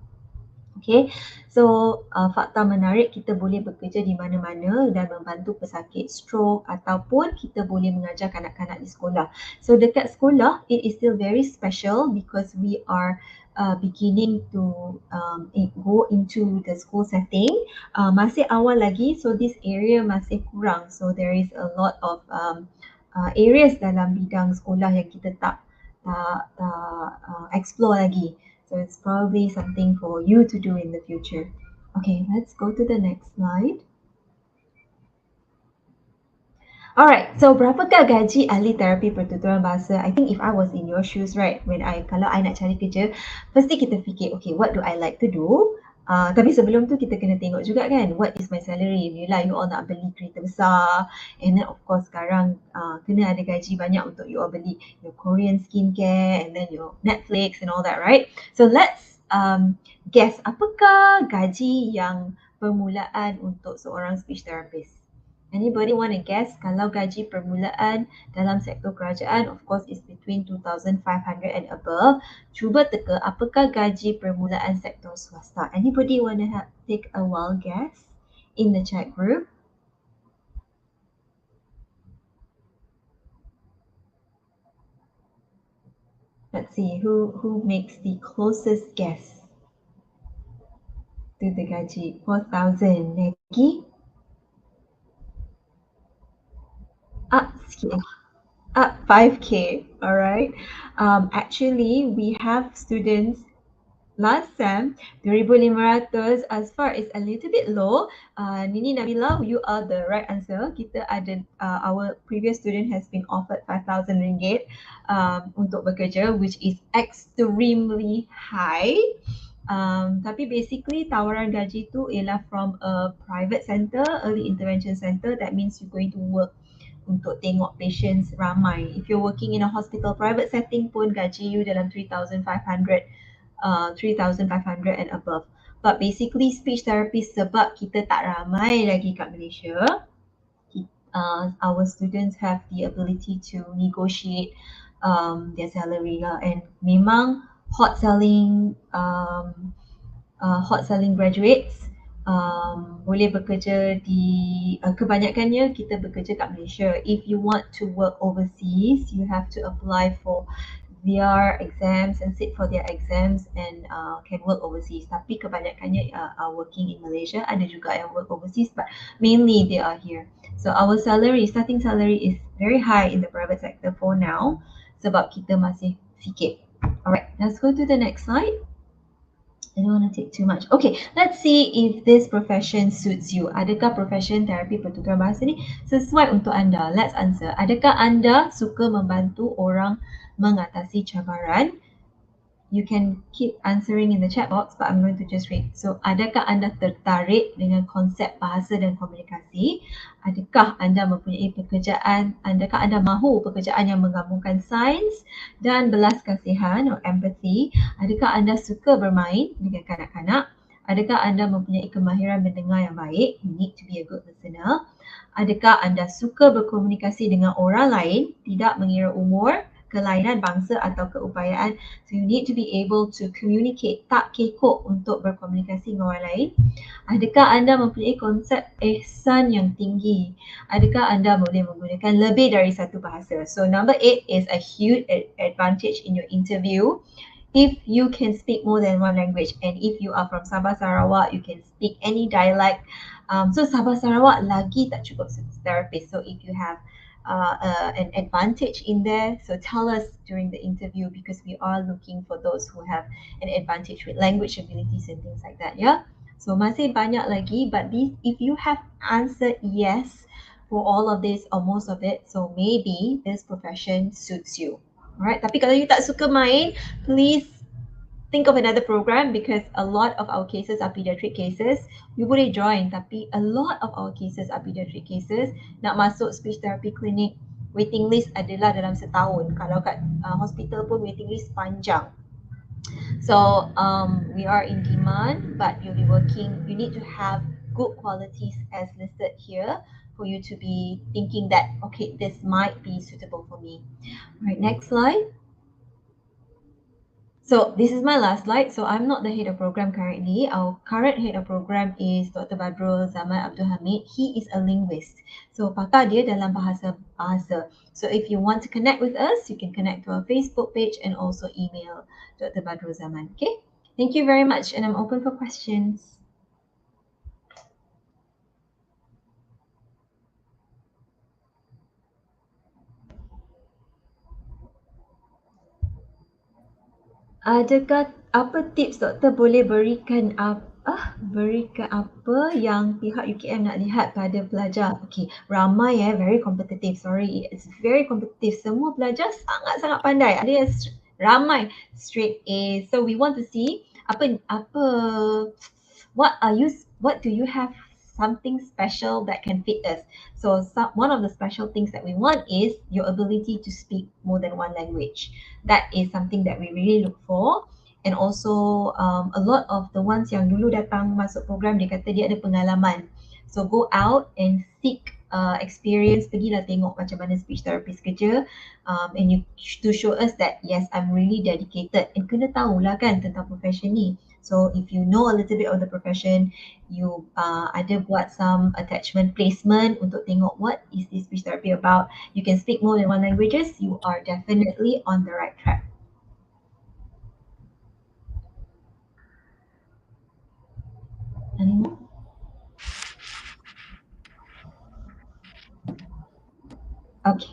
S3: Okay, so fakta menarik, kita boleh bekerja di mana-mana dan membantu pesakit stroke, ataupun kita boleh mengajar kanak-kanak di sekolah. So dekat sekolah, it is still very special because we are beginning to go into the school setting. Masih awal lagi, so this area masih kurang. So there is a lot of areas dalam bidang sekolah yang kita tak explore lagi. So it's probably something for you to do in the future. Okay, let's go to the next slide. Alright, so berapakah gaji ahli terapi pertuturan bahasa? I think if I was in your shoes, right, kalau I nak cari kerja, pasti kita fikir, okay, what do I like to do? Tapi sebelum tu kita kena tengok juga kan, what is my salary? Bila you all nak beli kereta besar, and then of course sekarang kena ada gaji banyak untuk you all beli your Korean skincare and then your Netflix and all that, right? So let's guess, apakah gaji yang permulaan untuk seorang speech therapist? Anybody want to guess kalau gaji permulaan dalam sektor kerajaan, of course, is between 2,500 and above. Cuba teka apakah gaji permulaan sektor swasta. Anybody want to take a wild guess in the chat group? Let's see who makes the closest guess to the gaji. 4,000. Lagi? Up sikit. Up 5K. All right. Actually, we have students last sem 2,500 as far is a little bit low. Nini Nabila, you are the right answer. Kita ada our previous student has been offered 5,000 ringgit untuk bekerja, which is extremely high. Tapi basically tawaran gaji tu ialah from a private center, early intervention center. That means you're going to work untuk tengok patients ramai. If you're working in a hospital private setting pun gaji you dalam 3,500 and above. But basically speech therapist sebab kita tak ramai lagi kat Malaysia, our students have the ability to negotiate their salary lah, and memang hot selling graduates boleh bekerja di kebanyakannya kita bekerja kat Malaysia. If you want to work overseas, you have to apply for their exams and sit for their exams and can work overseas. Tapi kebanyakannya are working in Malaysia. Ada juga yang work overseas, but mainly they are here. So our starting salary is very high in the private sector for now sebab kita masih sikit. Alright, let's go to the next slide. I don't want to take too much. Okay, let's see if this profession suits you. Adakah profession terapi pertukaran bahasa ni sesuai untuk anda? Let's answer. Adakah anda suka membantu orang mengatasi cabaran? You can keep answering in the chat box, but I'm going to just read. So, adakah anda tertarik dengan konsep bahasa dan komunikasi? Adakah anda mempunyai pekerjaan? Adakah anda mahu pekerjaan yang menggabungkan sains dan belas kasihan or empathy? Adakah anda suka bermain dengan kanak-kanak? Adakah anda mempunyai kemahiran mendengar yang baik? You need to be a good listener. Adakah anda suka berkomunikasi dengan orang lain, tidak mengira umur, kelainan bangsa atau keupayaan? So you need to be able to communicate, tak kekok untuk berkomunikasi dengan orang lain. Adakah anda mempunyai konsep ihsan yang tinggi? Adakah anda boleh menggunakan lebih dari satu bahasa? So number 8 is a huge advantage in your interview. If you can speak more than one language, and if you are from Sabah Sarawak, you can speak any dialect. So Sabah Sarawak lagi tak cukup therapist. So if you have an advantage in there, so tell us during the interview, because we are looking for those who have an advantage with language abilities and things like that. Yeah. So masih banyak lagi, but if you have answered yes for all of this or most of it, so maybe this profession suits you. Alright, tapi kalau you tak suka main, please think of another program, because a lot of our cases are pediatric cases. You boleh join, tapi a lot of our cases are pediatric cases. Nak masuk speech therapy clinic, waiting list adalah dalam setahun. Kalau kat hospital pun waiting list panjang. So we are in demand, but you'll be working, you need to have good qualities as listed here for you to be thinking that, okay, this might be suitable for me. All right, next slide. So this is my last slide. So I'm not the head of program currently. Our current head of program is Dr. Badrul Zaman Abdul Hamid. He is a linguist. So pakar dia dalam bahasa. So if you want to connect with us, you can connect to our Facebook page and also email Dr. Badrul Zaman. Okay. Thank you very much, and I'm open for questions. Adakah apa tips doktor boleh berikan apa yang pihak UKM nak lihat pada pelajar? Okay, ramai very competitive. Sorry, it's very competitive. Semua pelajar sangat-sangat pandai. Ada yang ramai straight A. So we want to see what do you have something special that can fit us. So one of the special things that we want is your ability to speak more than one language. That is something that we really look for. And also a lot of the ones yang dulu datang masuk program, dia kata dia ada pengalaman. So go out and seek experience, pergilah tengok macam mana speech therapist kerja, and you to show us that yes, I'm really dedicated, and kena tahulah kan tentang profession ni. So if you know a little bit of the profession, you ada buat some attachment placement untuk tengok what is this speech therapy about. You can speak more than one languages, you are definitely on the right track. Any more? Okay.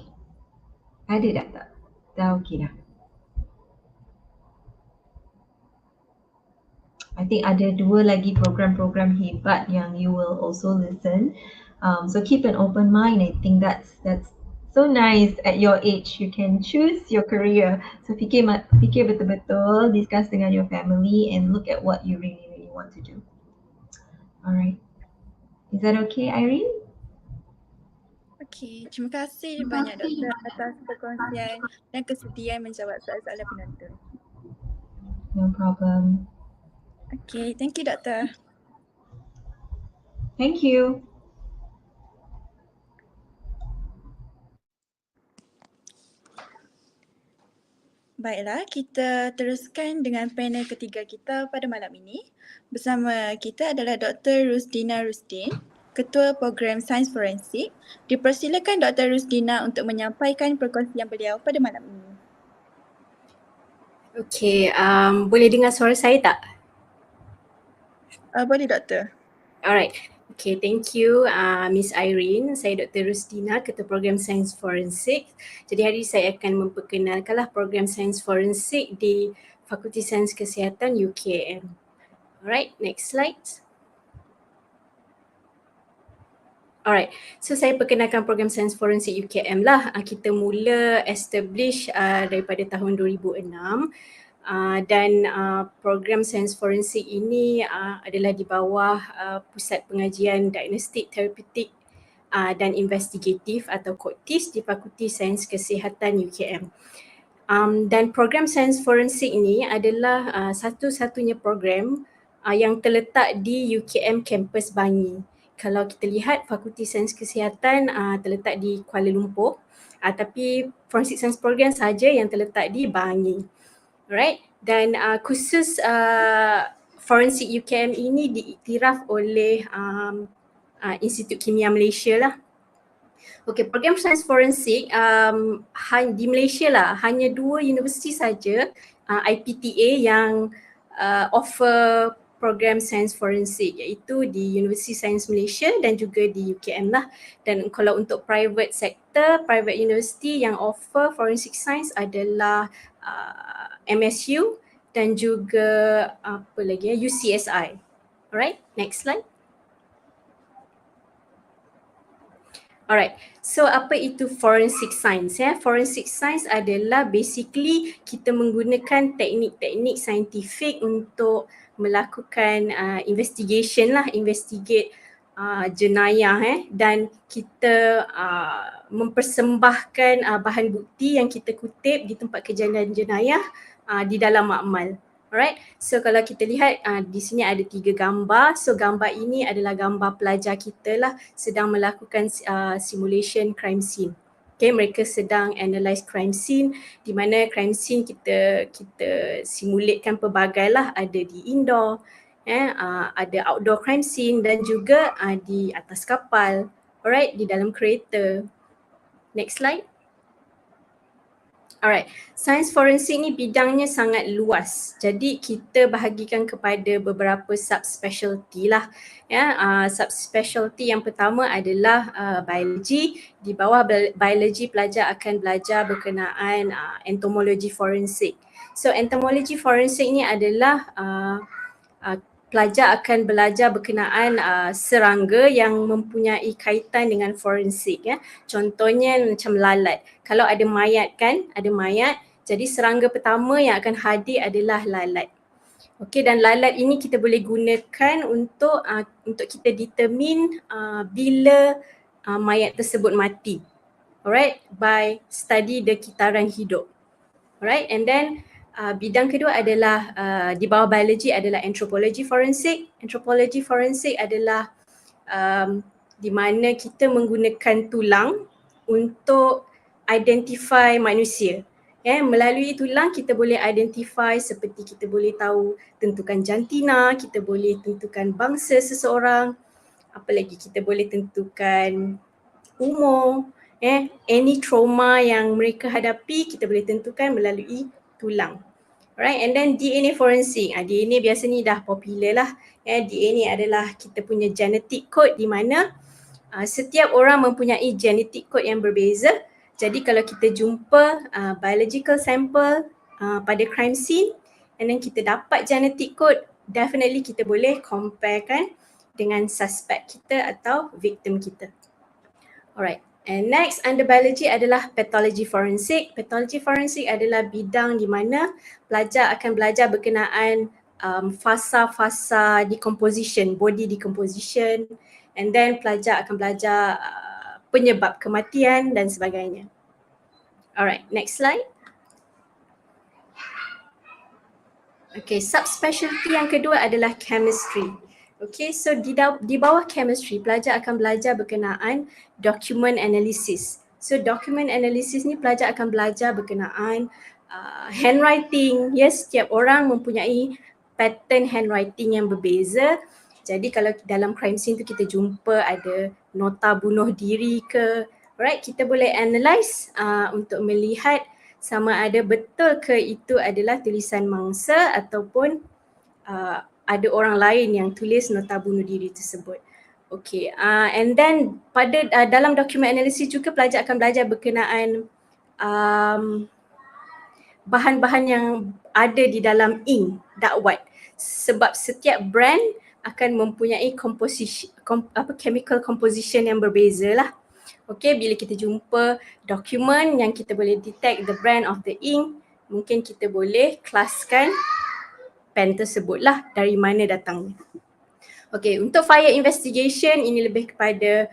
S3: Ada dah tak? Dah okey dah. I think ada 2 lagi program-program hebat yang you will also listen. So keep an open mind. I think that's so nice at your age. You can choose your career. So fikir betul-betul, discuss dengan your family and look at what you really want to do. Alright. Is that okay, Irene?
S1: Okey, terima kasih banyak doktor atas perkongsian dan kesediaan menjawab soalan-soalan penonton.
S3: No problem.
S1: Okey, thank you doktor.
S3: Thank you.
S1: Baiklah, kita teruskan dengan panel ketiga kita pada malam ini. Bersama kita adalah Dr. Rusdina Rusdin, Ketua Program Sains Forensik. Dipersilakan Dr. Rusdina untuk menyampaikan perkongsian beliau pada malam ini.
S4: Okey, boleh dengar suara saya tak?
S1: Boleh doktor.
S4: Alright. Okay, thank you Miss Irene. Saya Dr. Rusdina, Ketua Program Sains Forensik. Jadi hari ini saya akan memperkenalkanlah program Sains Forensik di Fakulti Sains Kesihatan UKM. Alright, next slide. Alright, so saya perkenalkan program Sains Forensik UKM lah. Kita mula establish daripada tahun 2006. Dan program Sains Forensik ini adalah di bawah Pusat Pengajian Diagnostik, Terapeutik dan Investigatif atau KOTIS di Fakulti Sains Kesihatan UKM. Dan program Sains Forensik ini adalah satu-satunya program yang terletak di UKM Kampus Bangi. Kalau kita lihat Fakulti Sains Kesihatan terletak di Kuala Lumpur, tapi Forensic Science Program sahaja yang terletak di Bangi. Right, dan khusus Forensik UKM ini diiktiraf oleh Institut Kimia Malaysia lah. Okey, program Sains Forensik di Malaysia lah, hanya 2 universiti saja IPTA yang offer program Sains Forensik, iaitu di Universiti Sains Malaysia dan juga di UKM lah. Dan kalau untuk private sector, private university yang offer Forensic Science adalah MSU dan juga apa lagi UCSI. Alright, next slide. Alright, so apa itu Forensic Science ya? Forensic Science adalah basically kita menggunakan teknik-teknik saintifik untuk melakukan investigate jenayah dan kita mempersembahkan bahan bukti yang kita kutip di tempat kejadian jenayah di dalam makmal. Alright, so kalau kita lihat di sini ada 3 gambar. So gambar ini adalah gambar pelajar kita lah sedang melakukan simulation crime scene. Okay, mereka sedang analyse crime scene, di mana crime scene kita simulatekan pelbagai lah, ada di indoor, ada outdoor crime scene dan juga di atas kapal, alright, di dalam kereta. Next slide. Alright, sains forensik ni bidangnya sangat luas. Jadi kita bahagikan kepada beberapa subspecialty lah. Ya, subspecialty yang pertama adalah biologi. Di bawah biologi pelajar akan belajar berkenaan entomologi forensik. So entomologi forensik ni adalah pelajar akan belajar berkenaan serangga yang mempunyai kaitan dengan forensik ya. Contohnya macam lalat. Kalau ada mayat kan, ada mayat, jadi serangga pertama yang akan hadir adalah lalat. Okey, dan lalat ini kita boleh gunakan untuk kita determine bila mayat tersebut mati. Alright, by study the kitaran hidup. Alright, and then bidang kedua adalah di bawah biologi adalah anthropology forensik. Anthropology forensik adalah di mana kita menggunakan tulang untuk identify manusia. Melalui tulang kita boleh identify seperti kita boleh tahu tentukan jantina, kita boleh tentukan bangsa seseorang, apa lagi kita boleh tentukan umur, any trauma yang mereka hadapi kita boleh tentukan melalui tulang. Alright, and then DNA forensik. DNA biasa ni dah popular lah. DNA adalah kita punya genetic code di mana setiap orang mempunyai genetic code yang berbeza. Jadi kalau kita jumpa biological sample pada crime scene and then kita dapat genetic code, definitely kita boleh comparekan dengan suspect kita atau victim kita. Alright. And next under biology adalah pathology forensik. Pathology forensik adalah bidang di mana pelajar akan belajar berkenaan fasa-fasa decomposition, body decomposition, and then pelajar akan belajar penyebab kematian dan sebagainya. Alright, next slide. Okay, subspecialty yang kedua adalah chemistry. Okay, so di bawah chemistry, pelajar akan belajar berkenaan document analysis. So document analysis ni pelajar akan belajar berkenaan handwriting. Yes, setiap orang mempunyai pattern handwriting yang berbeza. Jadi kalau dalam crime scene tu kita jumpa ada nota bunuh diri ke, right, kita boleh analyse untuk melihat sama ada betul ke itu adalah tulisan mangsa ataupun ada orang lain yang tulis nota bunuh diri tersebut. Okay, and then pada dalam document analysis juga pelajar akan belajar berkenaan bahan-bahan yang ada di dalam ink dakwat. Sebab setiap brand akan mempunyai chemical composition yang berbeza lah. Okay, bila kita jumpa dokumen yang kita boleh detect the brand of the ink, mungkin kita boleh kelaskan pen tersebut lah dari mana datangnya. Okay, untuk fire investigation ini lebih kepada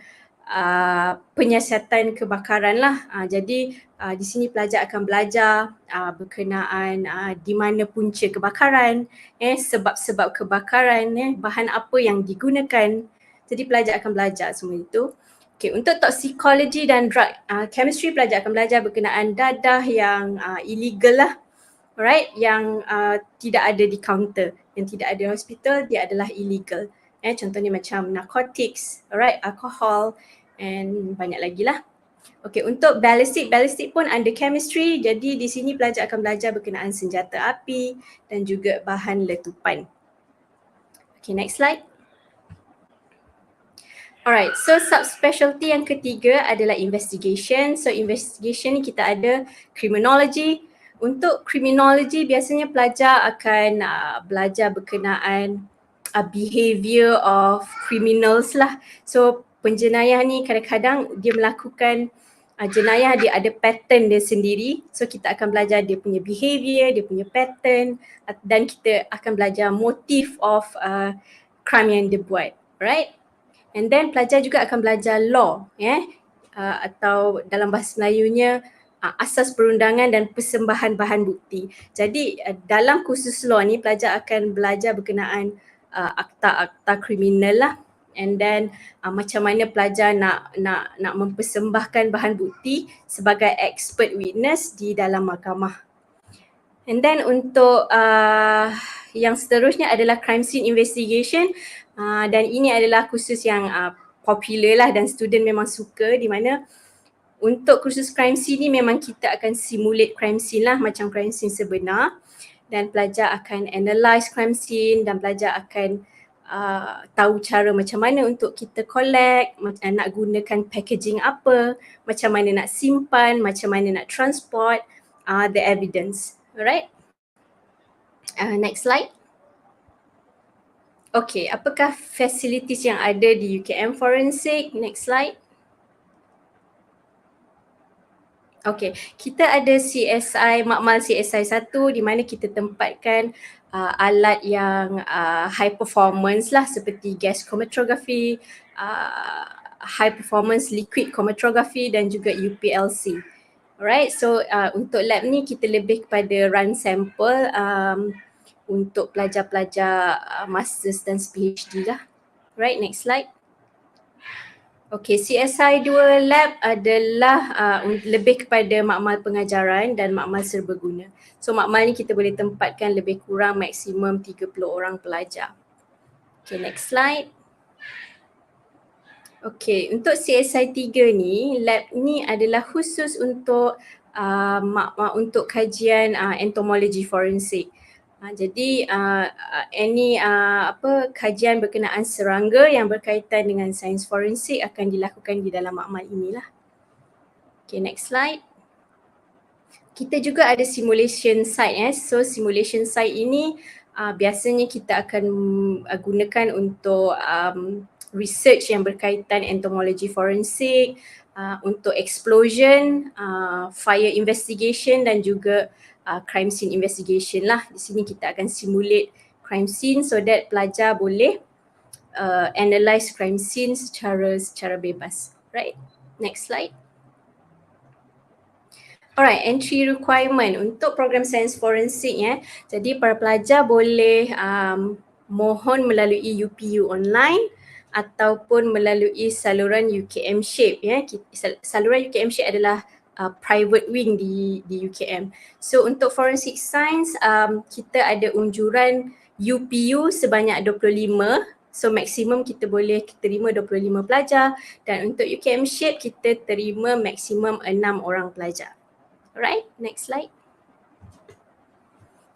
S4: penyiasatan kebakaran lah. Jadi di sini pelajar akan belajar berkenaan di mana punca kebakaran, sebab-sebab kebakaran, bahan apa yang digunakan. Jadi pelajar akan belajar semua itu. Okay, untuk toxicology dan drug chemistry, pelajar akan belajar berkenaan dadah yang illegal lah. Alright, yang tidak ada di counter, yang tidak ada di hospital, dia adalah illegal. Contohnya macam narcotics, alright, alcohol and banyak lagi lah. Okay, untuk ballistic pun under chemistry, jadi di sini pelajar akan belajar berkenaan senjata api dan juga bahan letupan. Okay, next slide. Alright, so subspecialty yang ketiga adalah investigation. So investigation ni kita ada criminology. Untuk criminology biasanya pelajar akan belajar berkenaan behaviour of criminals lah. So penjenayah ni kadang-kadang dia melakukan jenayah, dia ada pattern dia sendiri. So kita akan belajar dia punya behaviour, dia punya pattern, dan kita akan belajar motif of crime yang dia buat, right? And then pelajar juga akan belajar law, atau dalam bahasa Melayunya asas perundangan dan persembahan bahan bukti. Jadi dalam kursus law ni pelajar akan belajar berkenaan akta-akta kriminal lah, and then macam mana pelajar nak mempersembahkan bahan bukti sebagai expert witness di dalam mahkamah. And then untuk yang seterusnya adalah crime scene investigation, dan ini adalah kursus yang popular lah dan student memang suka, di mana untuk kursus crime scene ni memang kita akan simulate crime scene lah macam crime scene sebenar, dan pelajar akan analyse crime scene dan pelajar akan tahu cara macam mana untuk kita collect, nak gunakan packaging apa, macam mana nak simpan, macam mana nak transport the evidence. Alright, next slide. Okay, apakah facilities yang ada di UKM Forensik? Next slide. Okay, kita ada CSI, makmal CSI 1 di mana kita tempatkan alat yang high performance lah seperti gas chromatography, high performance liquid chromatography dan juga UPLC. Alright, so untuk lab ni kita lebih kepada run sample untuk pelajar-pelajar masters dan PhD lah. Right, next slide. Okey, CSI 2 lab adalah lebih kepada makmal pengajaran dan makmal serbaguna. So makmal ni kita boleh tempatkan lebih kurang maksimum 30 orang pelajar. Okay, next slide. Okay, untuk CSI 3 ni, lab ni adalah khusus untuk untuk kajian entomologi forensik. Jadi kajian berkenaan serangga yang berkaitan dengan sains forensik akan dilakukan di dalam makmal inilah. Okay, next slide. Kita juga ada simulation site. So simulation site ini biasanya kita akan gunakan untuk research yang berkaitan entomologi forensik, untuk explosion, fire investigation dan juga crime scene investigation lah. Di sini kita akan simulate crime scene so that pelajar boleh analyse crime scene secara bebas. Right, next slide. Alright, entry requirement untuk program sains forensik Jadi para pelajar boleh mohon melalui UPU online ataupun melalui saluran UKM Shape Saluran UKM Shape adalah private wing di UKM. So untuk forensic science kita ada unjuran UPU sebanyak 25. So maksimum kita boleh terima 25 pelajar dan untuk UKM Shape kita terima maksimum 6 orang pelajar. Alright, next slide.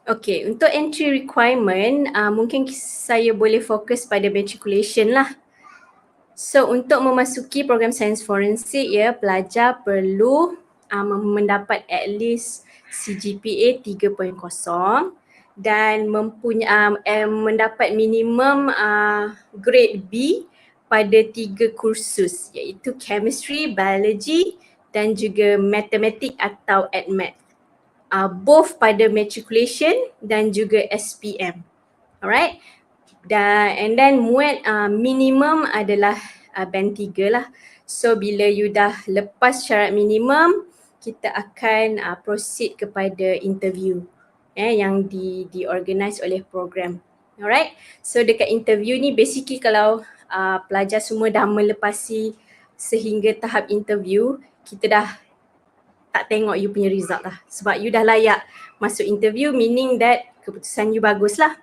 S4: Okay, untuk entry requirement mungkin saya boleh fokus pada matriculation lah. So untuk memasuki program sains forensik pelajar perlu mendapat at least CGPA 3.0 dan mendapat minimum grade B pada 3 kursus iaitu chemistry, biology dan juga matematik atau AdMath. Both pada matriculation dan juga SPM. Alright. And then muat minimum adalah band 3 lah. So bila you dah lepas syarat minimum, kita akan proceed kepada interview yang diorganize oleh program. Alright. So dekat interview ni basically kalau pelajar semua dah melepasi sehingga tahap interview, kita dah tak tengok you punya result lah. Sebab you dah layak masuk interview, meaning that keputusan you bagus lah.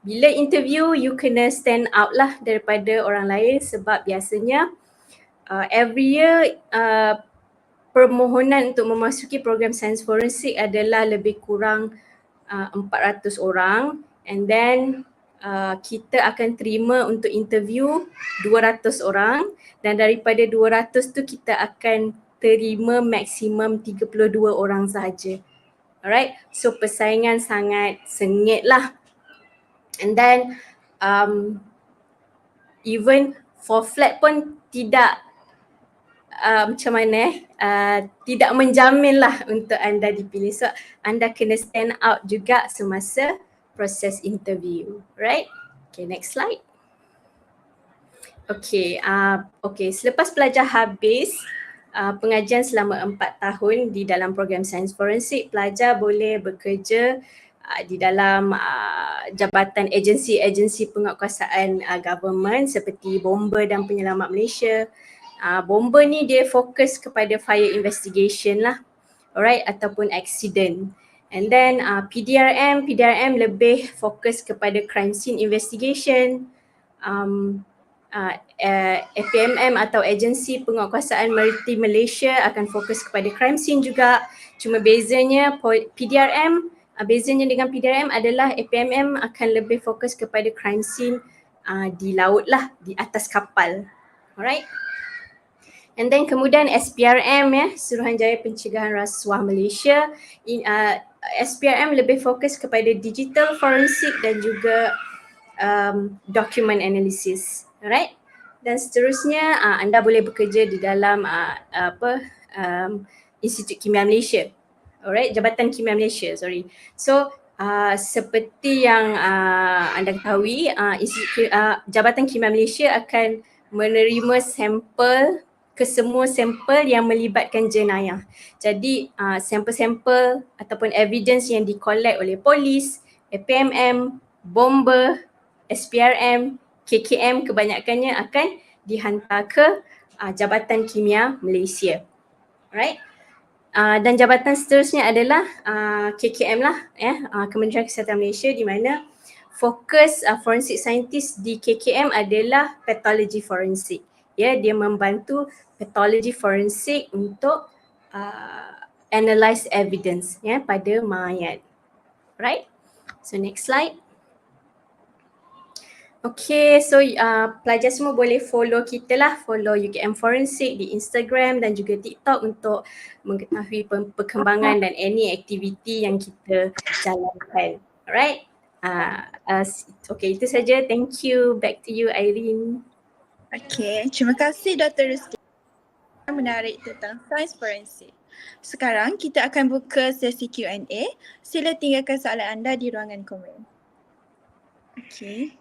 S4: Bila interview, you kena stand out lah daripada orang lain sebab biasanya every year permohonan untuk memasuki program sains forensik adalah lebih kurang 400 orang and then kita akan terima untuk interview 200 orang dan daripada 200 tu kita akan terima maksimum 32 orang sahaja. Alright, so persaingan sangat sengit lah. And then even for flat pun tidak tidak menjamin lah untuk anda dipilih. So anda kena stand out juga semasa proses interview. Right? Okay, next slide. Okay, selepas pelajar habis pengajian selama 4 tahun di dalam program sains forensik, pelajar boleh bekerja di dalam jabatan agensi-agensi penguatkuasaan government seperti Bomba dan Penyelamat Malaysia. Bomba ni dia fokus kepada fire investigation lah, alright, ataupun accident. And then PDRM lebih fokus kepada crime scene investigation. APMM atau Agensi Penguatkuasaan Maritim Malaysia akan fokus kepada crime scene juga. Cuma bezanya bezanya dengan PDRM adalah APMM akan lebih fokus kepada crime scene di laut lah, di atas kapal. Alright. And then kemudian SPRM Suruhanjaya Pencegahan Rasuah Malaysia. SPRM lebih fokus kepada digital forensik dan juga document analysis. Alright. Dan seterusnya anda boleh bekerja di dalam Institut Kimia Malaysia. Alright, Jabatan Kimia Malaysia, sorry. So seperti yang anda ketahui, Jabatan Kimia Malaysia akan menerima sampel kesemua sampel yang melibatkan jenayah. Jadi sampel-sampel ataupun evidence yang di-collect oleh polis, APMM, Bomba, SPRM, KKM kebanyakannya akan dihantar ke Jabatan Kimia Malaysia. Alright. Dan jabatan seterusnya adalah KKM lah, Kementerian Kesihatan Malaysia, di mana fokus forensic scientist di KKM adalah pathology forensik. Ya, dia membantu pathology forensik untuk analyze evidence pada mayat. Right? So next slide. Okay, so pelajar semua boleh follow kita lah, follow UKM Forensik di Instagram dan juga TikTok untuk mengetahui perkembangan dan any activity yang kita jalankan. Alright? Okay, itu saja. Thank you. Back to you, Irene.
S1: Okay, terima kasih Dr. Rizky. Menarik tentang sains forensik. Sekarang kita akan buka sesi Q&A. Sila tinggalkan soalan anda di ruangan komen. Okay.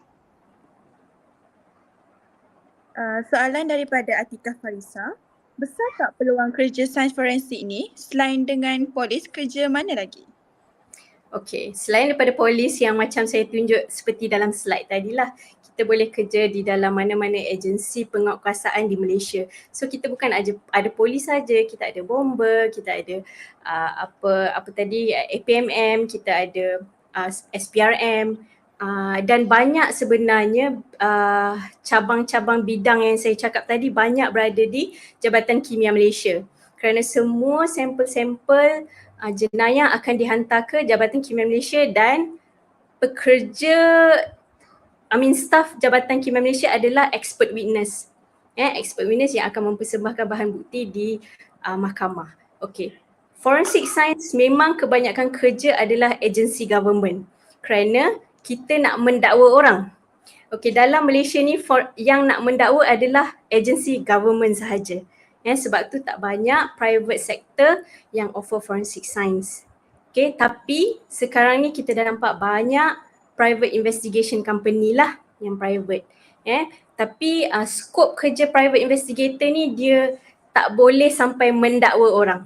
S1: Soalan daripada Atikah Farisa. Besar tak peluang kerja sains forensik ni selain dengan polis, kerja mana lagi?
S4: Okay, selain daripada polis yang macam saya tunjuk seperti dalam slide tadilah, kita boleh kerja di dalam mana-mana agensi penguatkuasaan di Malaysia. So kita bukan ada polis saja, kita ada bomber, kita ada APMM, kita ada SPRM, dan banyak sebenarnya cabang-cabang bidang yang saya cakap tadi banyak berada di Jabatan Kimia Malaysia. Kerana semua sampel-sampel jenayah akan dihantar ke Jabatan Kimia Malaysia dan staf Jabatan Kimia Malaysia adalah expert witness. Expert witness yang akan mempersembahkan bahan bukti di mahkamah. Okay. Forensic science memang kebanyakan kerja adalah agensi government kerana kita nak mendakwa orang. Okay, dalam Malaysia ni yang nak mendakwa adalah agensi government sahaja. Sebab tu tak banyak private sector yang offer forensic science. Okay, tapi sekarang ni kita dah nampak banyak private investigation company lah yang private. Tapi skop kerja private investigator ni dia tak boleh sampai mendakwa orang.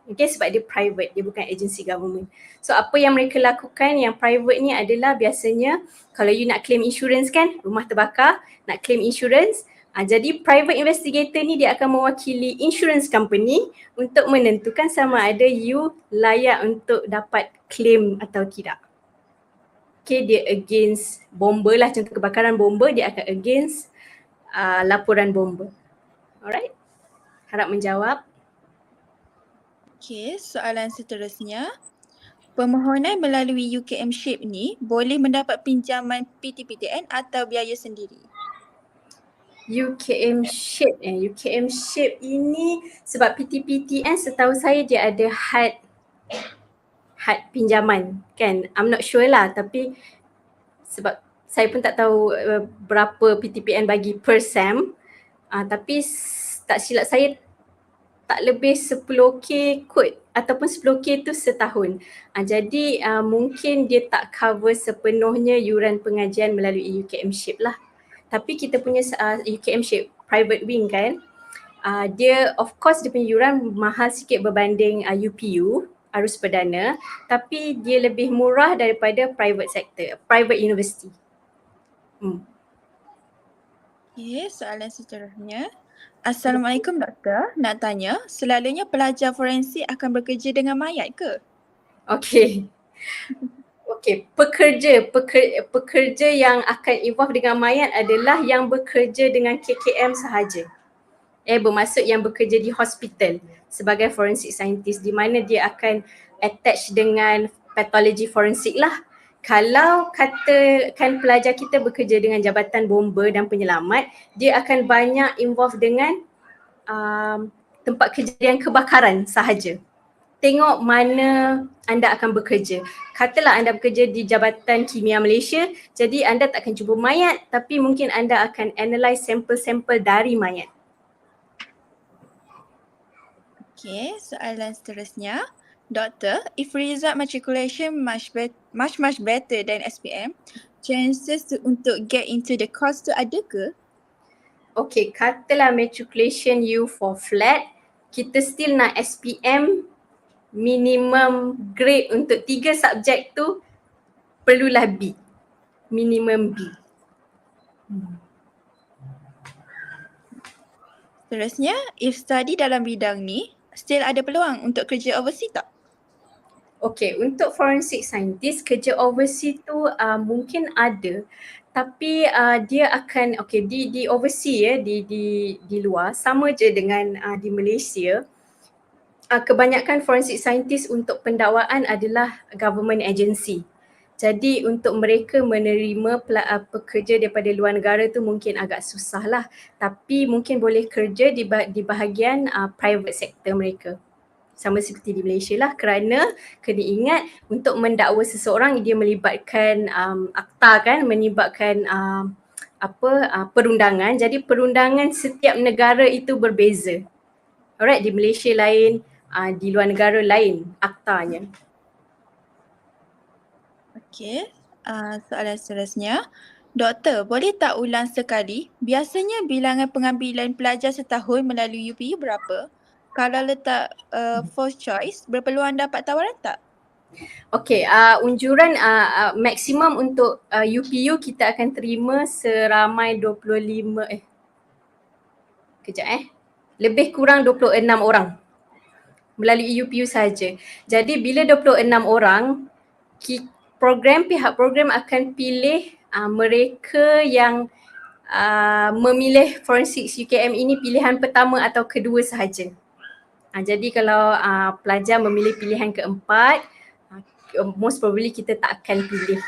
S4: Okay, sebab dia private, dia bukan agensi government. So apa yang mereka lakukan yang private ni adalah biasanya kalau you nak claim insurance kan, rumah terbakar, nak claim insurance, jadi private investigator ni dia akan mewakili insurance company untuk menentukan sama ada you layak untuk dapat claim atau tidak. Okay, dia against bomber lah, contoh kebakaran bomber, dia akan against laporan bomber. Alright, harap menjawab.
S1: Okay, soalan seterusnya. Pemohonan melalui UKM SHAPE ni boleh mendapat pinjaman PTPTN atau biaya sendiri?
S4: UKM SHAPE ini sebab PTPTN setahu saya dia ada had pinjaman kan. I'm not sure lah, tapi sebab saya pun tak tahu berapa PTPN bagi per SEM, tapi tak silap saya tak lebih 10k kot ataupun 10k tu setahun. Jadi mungkin dia tak cover sepenuhnya yuran pengajian melalui UKM SHAPE lah. Tapi kita punya UKM SHAPE private wing kan, dia of course dia punya yuran mahal sikit berbanding UPU, arus perdana, tapi dia lebih murah daripada private sector, private university.
S1: Okay, soalan seterusnya. Assalamualaikum doktor, nak tanya, selalunya pelajar forensik akan bekerja dengan mayat ke?
S4: Okay, pekerja yang akan involve dengan mayat adalah yang bekerja dengan KKM sahaja. Bermaksud yang bekerja di hospital sebagai forensic scientist, di mana dia akan attach dengan pathology forensik lah. Kalau katakan pelajar kita bekerja dengan jabatan bomber dan penyelamat, dia akan banyak involve dengan tempat kejadian kebakaran sahaja. Tengok mana anda akan bekerja. Katalah anda bekerja di Jabatan Kimia Malaysia, jadi anda tak akan jumpa mayat, tapi mungkin anda akan analyse sampel-sampel dari mayat.
S1: Okay, soalan seterusnya. Doctor, if result matriculation much better than SPM, chances untuk get into the course tu ada ke?
S4: Okay, katalah matriculation you for flat, kita still nak SPM minimum grade untuk 3 subjek tu perlulah B, minimum B.
S1: Seterusnya, if study dalam bidang ni, still ada peluang untuk kerja overseas tak?
S4: Okay, untuk forensic scientist kerja overseas tu mungkin ada, tapi dia akan di overseas ya, di luar sama je dengan di Malaysia. Kebanyakan forensic scientist untuk pendakwaan adalah government agency. Jadi untuk mereka menerima pekerja daripada luar negara tu mungkin agak susah lah. Tapi mungkin boleh kerja di bahagian private sector mereka. Sama seperti di Malaysia lah, kerana kena ingat untuk mendakwa seseorang dia melibatkan akta kan, melibatkan perundangan. Jadi perundangan setiap negara itu berbeza. Alright, di Malaysia lain, di luar negara lain aktanya.
S1: Okey, soalan seterusnya. Doktor, boleh tak ulang sekali? Biasanya bilangan pengambilan pelajar setahun melalui UPU berapa? Kalau letak first choice, berpeluang dapat tawaran tak?
S4: Okey, unjuran maksimum untuk UPU kita akan terima seramai 25 lebih kurang 26 orang melalui UPU saja. Jadi bila 26 orang, pihak program akan pilih mereka yang memilih forensic UKM ini pilihan pertama atau kedua sahaja. Jadi kalau pelajar memilih pilihan keempat, most probably kita tak akan pilih.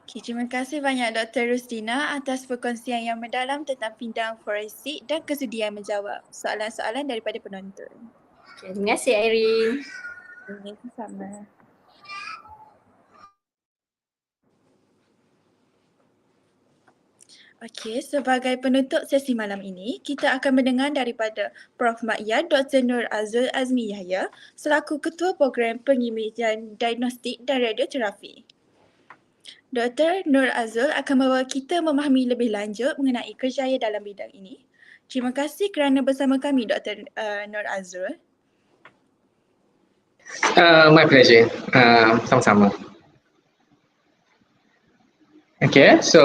S1: Okay, terima kasih banyak Dr. Rusdina atas perkongsian yang mendalam tentang bidang forensik dan kesudian menjawab soalan-soalan daripada penonton.
S4: Okay, terima kasih Irene.
S1: Terima kasih sama. Okey, sebagai penutup sesi malam ini, kita akan mendengar daripada Prof. Makyar Dr. Nur Azul Azmi Yahya selaku Ketua Program Pengimejan Diagnostik dan Radioterapi. Dr. Nur Azul akan membawa kita memahami lebih lanjut mengenai kerjaya dalam bidang ini. Terima kasih kerana bersama kami Dr. Nur Azul.
S5: My pleasure. Sama-sama. Okay, so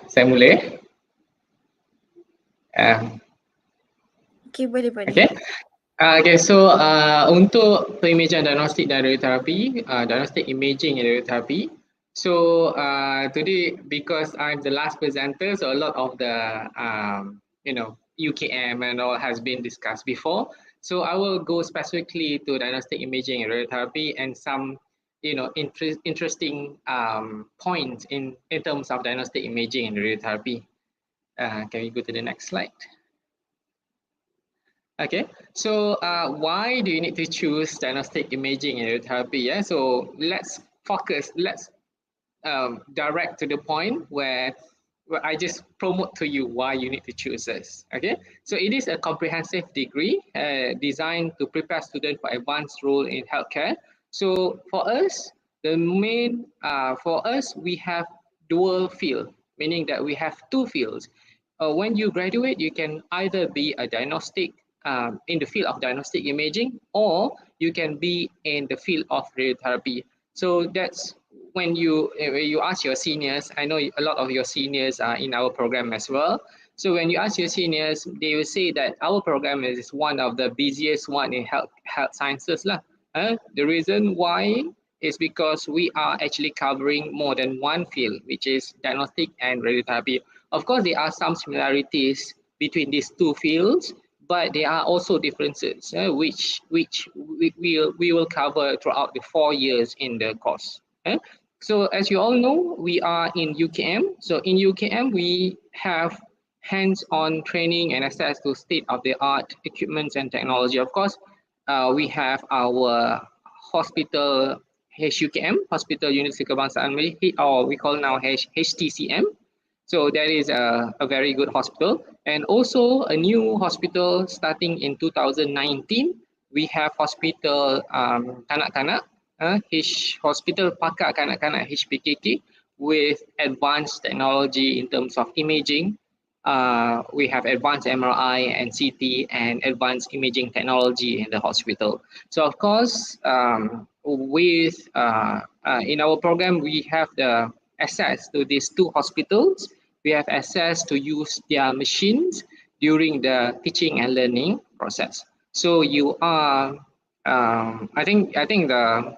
S5: saya mulai.
S1: Okey, boleh.
S5: Okay, so untuk pengimejan diagnostik dan radioterapi, diagnostic imaging and radioterapi. So today, because I'm the last presenter, so a lot of the UKM and all has been discussed before. So I will go specifically to diagnostic imaging and radiotherapy and some interesting points in terms of diagnostic imaging and radiotherapy. Can we go to the next slide? Okay, so why do you need to choose diagnostic imaging and radiotherapy? Yeah, so let's focus. Let's direct to the point where I just promote to you why you need to choose this. Okay, so it is a comprehensive degree designed to prepare students for advanced role in healthcare. So for us, we have dual field, meaning that we have two fields. When you graduate, you can either be a diagnostic in the field of diagnostic imaging, or you can be in the field of radiotherapy. So that's when you ask your seniors. I know a lot of your seniors are in our program as well. So when you ask your seniors, they will say that our program is one of the busiest one in health sciences lah. The reason why is because we are actually covering more than one field, which is diagnostic and radiotherapy. Of course, there are some similarities between these two fields, but there are also differences, which we will cover throughout the 4 years in the course. So as you all know, we are in UKM. So in UKM, we have hands-on training and access to state-of-the-art equipment and technology. Of course, we have our hospital HUKM, Hospital Universiti Kebangsaan Malaysia, or we call now HTCM. So that is a very good hospital. And also a new hospital starting in 2019. We have hospital kanak-kanak, hospital pakar kanak-kanak HPKK with advanced technology in terms of imaging, we have advanced MRI and CT and advanced imaging technology in the hospital. So of course, in our program, we have the access to these two hospitals. We have access to use their machines during the teaching and learning process. So you are, I think the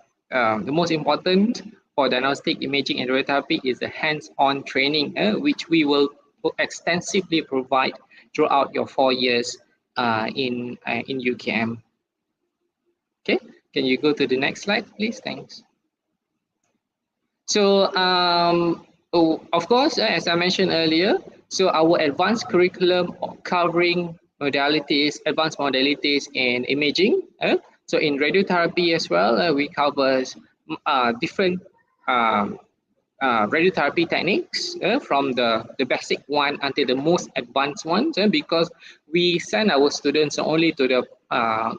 S5: most important for diagnostic imaging and radiotherapy is the hands-on training, which we will extensively provide throughout your 4 years in UKM. Okay, can you go to the next slide, please? Thanks. So, of course, as I mentioned earlier, so our advanced curriculum covering advanced modalities in imaging. So in radiotherapy as well, we cover different radiotherapy techniques, from the basic one until the most advanced ones, because we send our students not only to the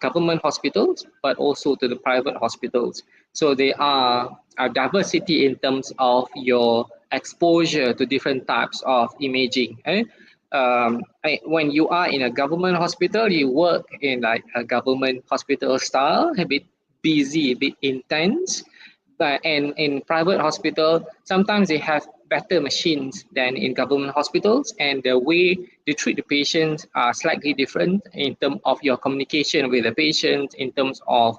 S5: government hospitals but also to the private hospitals. So there are a diversity in terms of your exposure to different types of imaging. When you are in a government hospital, you work in like a government hospital style, a bit busy, a bit intense. But in private hospital, sometimes they have better machines than in government hospitals, and the way they treat the patients are slightly different in terms of your communication with the patient, in terms of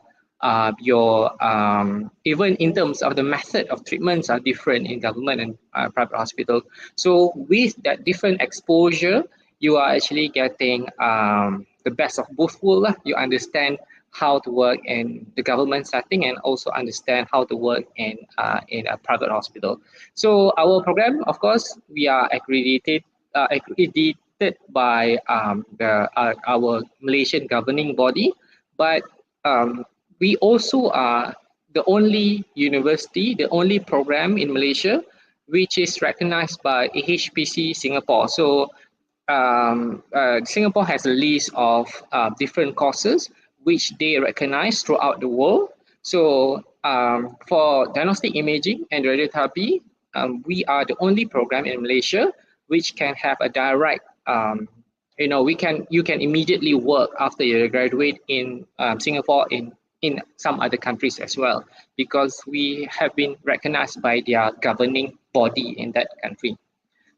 S5: even in terms of the method of treatments are different in government and private hospital. So with that different exposure, you are actually getting the best of both worlds. You understand how to work in the government setting and also understand how to work in a private hospital. So our program, of course, we are accredited by our Malaysian governing body, but we also are the only university, the only program in Malaysia which is recognized by AHPC Singapore. So Singapore has a list of different courses which they recognize throughout the world. So for diagnostic imaging and radiotherapy, we are the only program in Malaysia which can have a direct, you can immediately work after you graduate in Singapore in some other countries as well, because we have been recognized by their governing body in that country.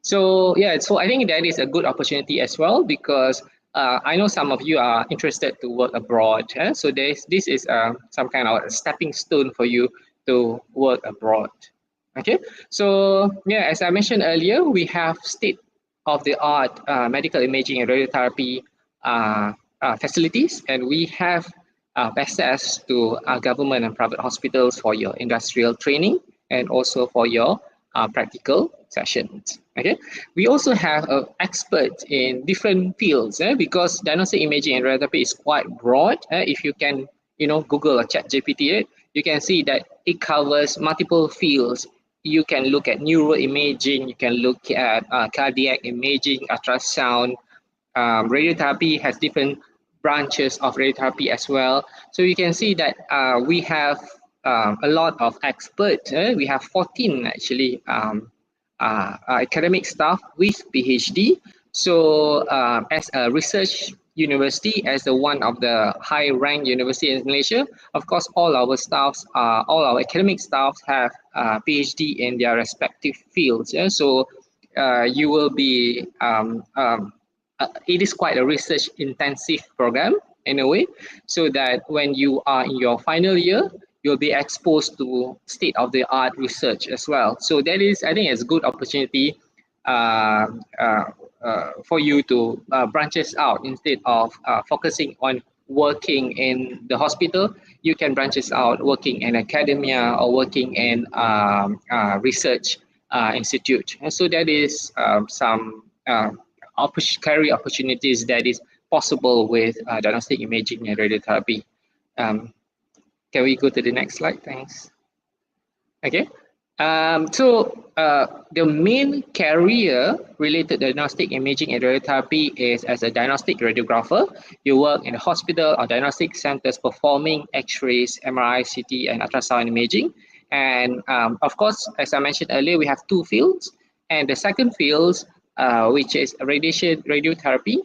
S5: So yeah, so I think that is a good opportunity as well, because I know some of you are interested to work abroad. So this is some kind of a stepping stone for you to work abroad. Okay, so yeah, as I mentioned earlier, we have state-of-the-art medical imaging and radiotherapy facilities, and we have access to government and private hospitals for your industrial training and also for your practical sessions. Okay, we also have experts in different fields, because diagnostic imaging and radiotherapy is quite broad. If you can, Google or ChatGPT it, you can see that it covers multiple fields. You can look at neuroimaging, you can look at cardiac imaging, ultrasound. Radiotherapy has different branches of radiotherapy as well. So you can see that we have a lot of experts. We have 14 actually academic staff with PhD. So as a research university, as one of the high-ranked university in Malaysia, of course, all our academic staff have PhD in their respective fields. So you will be it is quite a research-intensive program in a way, so that when you are in your final year, you'll be exposed to state-of-the-art research as well. So that is, I think, it's a good opportunity for you to branches out. Instead of focusing on working in the hospital, you can branches out working in academia or working in research institute. And so that is some career opportunities that is possible with diagnostic imaging and radiotherapy. Can we go to the next slide? Thanks. Okay. So the main career related to diagnostic imaging and radiotherapy is as a diagnostic radiographer. You work in a hospital or diagnostic centers performing X-rays, MRI, CT, and ultrasound imaging. And of course, as I mentioned earlier, we have two fields. And the second field which is radiotherapy.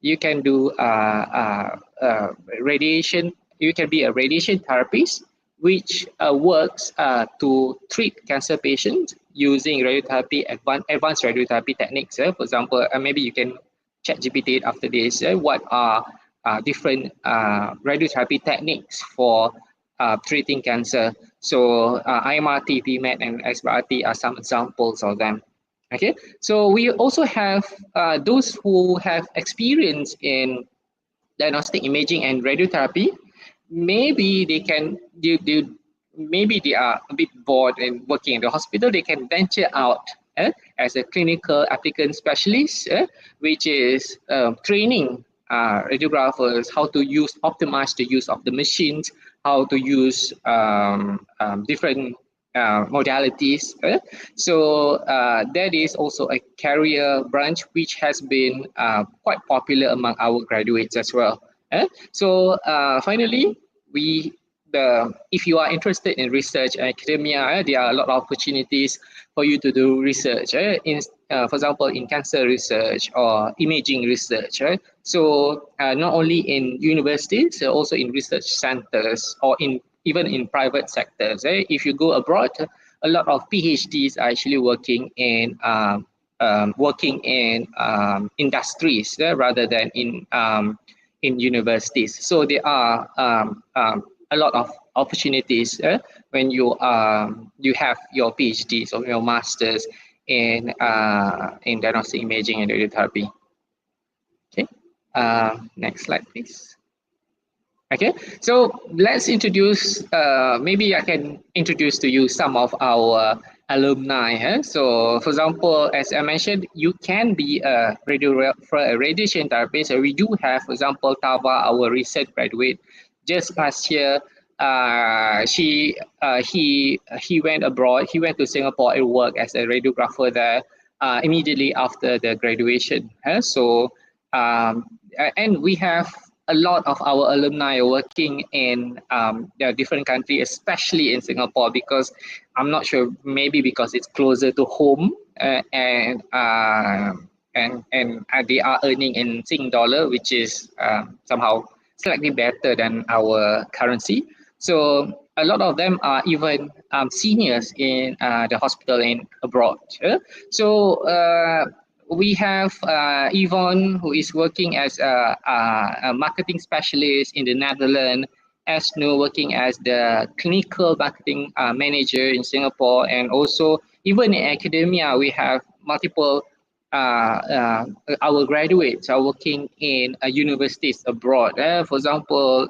S5: You can do radiation. You can be a radiation therapist, which works to treat cancer patients using radiotherapy, advanced radiotherapy techniques. For example, maybe you can chat GPT it after this. What are different radiotherapy techniques for treating cancer? So IMRT, PMET, and XRT are some examples of them. Okay, so we also have those who have experience in diagnostic imaging and radiotherapy. Maybe they can maybe they are a bit bored and working in the hospital. They can venture out as a clinical applicant specialist, which is training radiographers how to optimize the use of the machines, how to use different modalities. So that is also a career branch which has been quite popular among our graduates as well. So finally, if you are interested in research and academia, there are a lot of opportunities for you to do research. For example, in cancer research or imaging research. So not only in universities, also in research centers or even in private sectors. If you go abroad, a lot of PhDs are actually working in industries rather than in universities. So there are a lot of opportunities when you have your PhDs or your masters in diagnostic imaging and radiotherapy. Okay, next slide, please. Okay, so let's introduce, maybe I can introduce to you some of our alumni. So for example, as I mentioned, you can be a radiation therapist. So we do have, for example, Tava, our recent graduate, just last year, he went abroad. He went to Singapore and worked as a radiographer there immediately after the graduation. So and we have a lot of our alumni working in different countries, especially in Singapore, because I'm not sure, maybe because it's closer to home, and they are earning in Sing dollar, which is somehow slightly better than our currency. So a lot of them are even seniors in the hospital in abroad. So we have Yvonne, who is working as a marketing specialist in the Netherlands, Esno working as the clinical marketing manager in Singapore, and also even in academia, we have multiple our graduates are working in universities abroad. For example,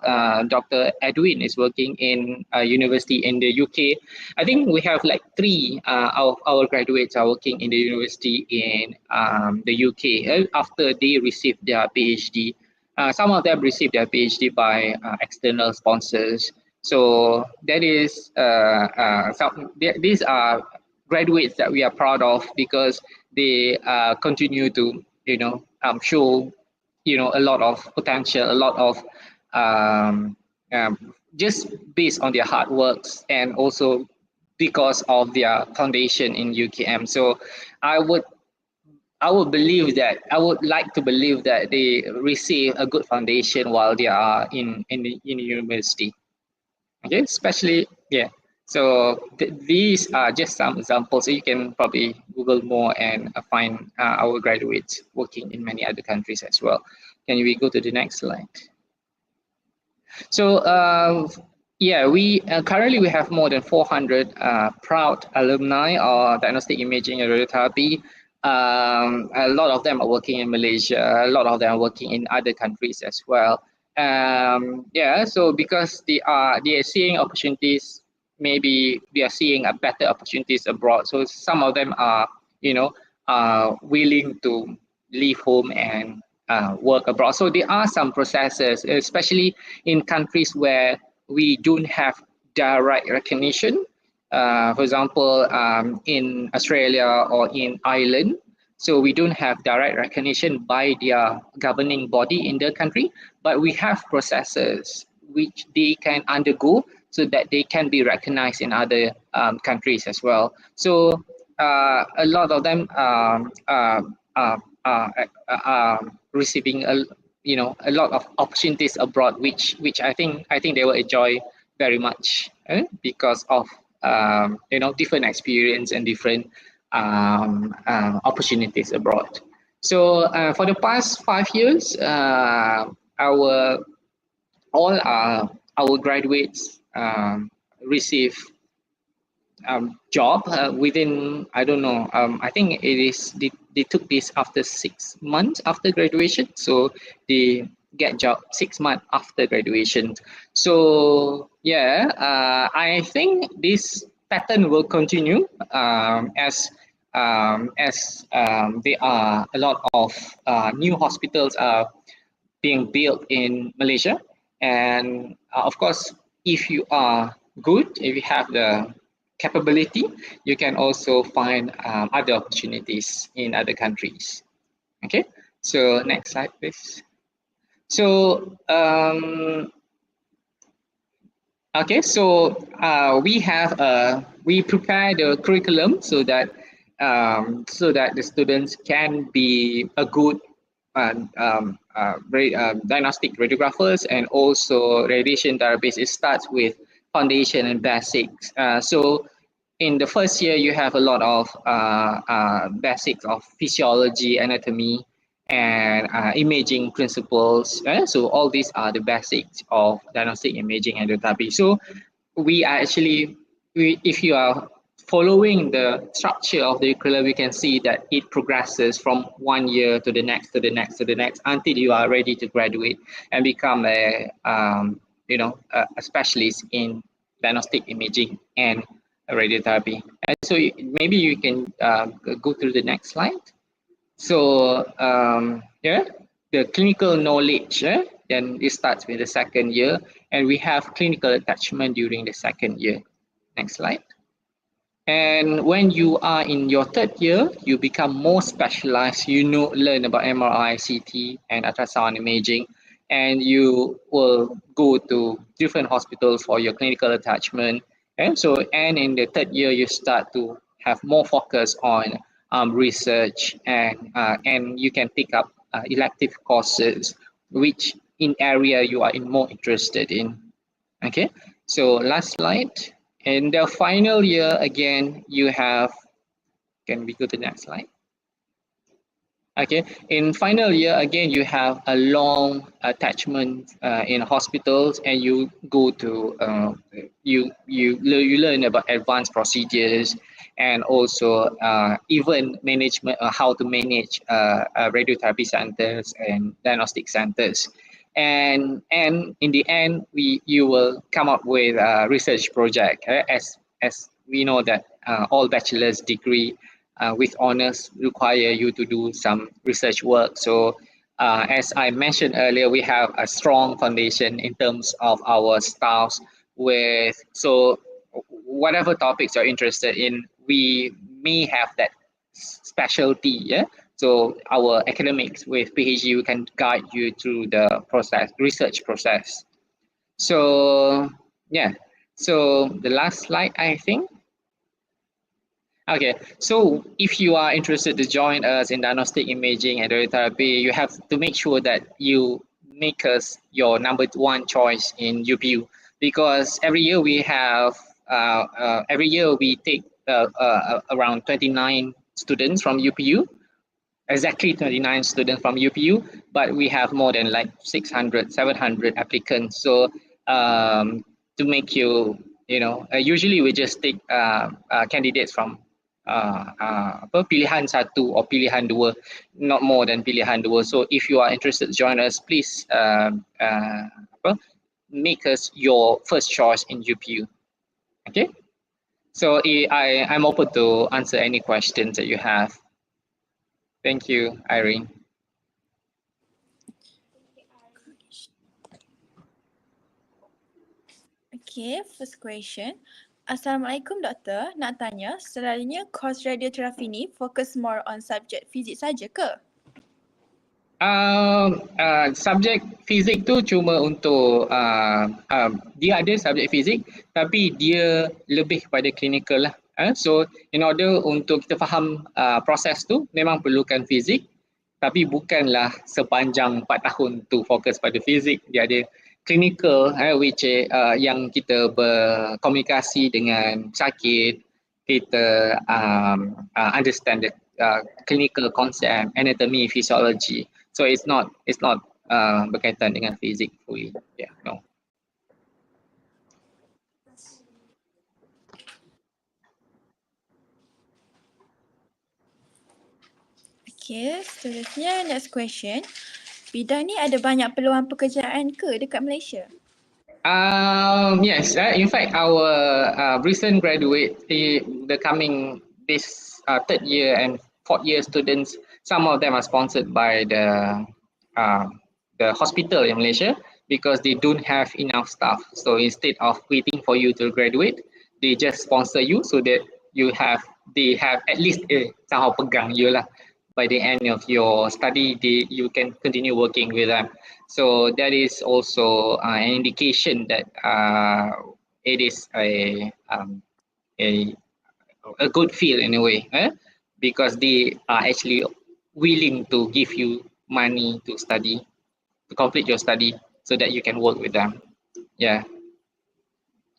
S5: Dr. Edwin is working in a university in the UK. I think we have like 3 of our graduates are working in the university in the UK after they received their PhD. Some of them received their PhD by external sponsors. So that is these are graduates that we are proud of, because they continue to show a lot of potential, a lot of just based on their hard works, and also because of their foundation in UKM. So I would believe that, I would like to believe that they receive a good foundation while they are in university. Okay, especially, yeah. So these are just some examples. So you can probably Google more and find our graduates working in many other countries as well. Can we go to the next slide? So yeah, we currently we have more than 400 proud alumni of diagnostic imaging and radiotherapy. A lot of them are working in Malaysia. A lot of them are working in other countries as well. Yeah, so because they are seeing opportunities, maybe they are seeing a better opportunities abroad. So some of them are willing to leave home and work abroad. So there are some processes, especially in countries where we don't have direct recognition. For example, in Australia or in Ireland, so we don't have direct recognition by their governing body in the country, but we have processes which they can undergo so that they can be recognized in other countries as well. So a lot of them are receiving a lot of opportunities abroad, which I think they will enjoy very much because of different experience and different opportunities abroad. So for the past 5 years, all our graduates receive job within, I don't know, I think they took this after 6 months after graduation, so they get job 6 months after graduation. So yeah, I think this pattern will continue as there are a lot of new hospitals are being built in Malaysia, and of course, if you are good, if you have the capability, you can also find other opportunities in other countries. Okay, so next slide, please. So okay, so we prepare the curriculum so that the students can be a good diagnostic radiographers and also radiation therapists. It starts with foundation and basics. So in the first year, you have a lot of basics of physiology, anatomy, and imaging principles. So all these are the basics of diagnostic imaging and radiotherapy. So we are actually, if you are following the structure of the curriculum, we can see that it progresses from 1 year to the next, to the next, to the next, until you are ready to graduate and become a specialist in diagnostic imaging and radiotherapy. And so maybe you can go through the next slide. So yeah, the clinical knowledge, then it starts with the second year, and we have clinical attachment during the second year. Next slide. And when you are in your third year, you become more specialized. You learn about MRI, CT, and ultrasound imaging, and you will go to different hospitals for your clinical attachment. And in the third year, you start to have more focus on research, and you can pick up elective courses, which in area you are more interested in. Okay, so last slide. In the final year, again, you have, can we go to the next slide? Okay, in final year, again, you have a long attachment in hospitals, and you go to, you learn about advanced procedures, and also even management, how to manage radiotherapy centers and diagnostic centers. And in the end, you will come up with a research project, as we know that all bachelor's degree with honors require you to do some research work. So as I mentioned earlier, we have a strong foundation in terms of our staffs so whatever topics you're interested in, we may have that specialty, yeah? So our academics with PhD, we can guide you through the research process. So yeah, so the last slide, I think. Okay, so if you are interested to join us in diagnostic imaging and radiotherapy, you have to make sure that you make us your number one choice in UPU, because every year we have, we take around 29 students from UPU, exactly 29 students from UPU, but we have more than like 600, 700 applicants. So to make usually we just take candidates from pilihan 1 or pilihan 2, not more than pilihan 2. So if you are interested to join us, please make us your first choice in UPU. Okay, so I'm open to answer any questions that you have. Thank you, Irene.
S1: Okay, first question. Assalamualaikum doktor, nak tanya, selalunya kos radioterapi ni fokus more on subjek fizik saja ke?
S5: Subjek fizik tu cuma untuk dia ada subjek fizik, tapi dia lebih kepada klinikal lah. So in order untuk kita faham proses tu memang perlukan fizik, tapi bukanlah sepanjang 4 tahun tu fokus pada fizik. Dia ada clinical which yang kita berkomunikasi dengan sakit, kita understand the clinical concept, anatomy, physiology. So it's not berkaitan dengan fizik fully. Yeah, no.
S1: Okay, seterusnya next question. Bidang ni ada banyak peluang pekerjaan ke dekat Malaysia?
S5: Yes, in fact, our recent graduate, the coming this third year and fourth year students, some of them are sponsored by the hospital in Malaysia because they don't have enough staff. So instead of waiting for you to graduate, they just sponsor you so that they have at least somehow pegang you lah. By the end of your study, you can continue working with them. So that is also an indication that it is a good field in a way, because they are actually willing to give you money to study, to complete your study, so that you can work with them. Yeah.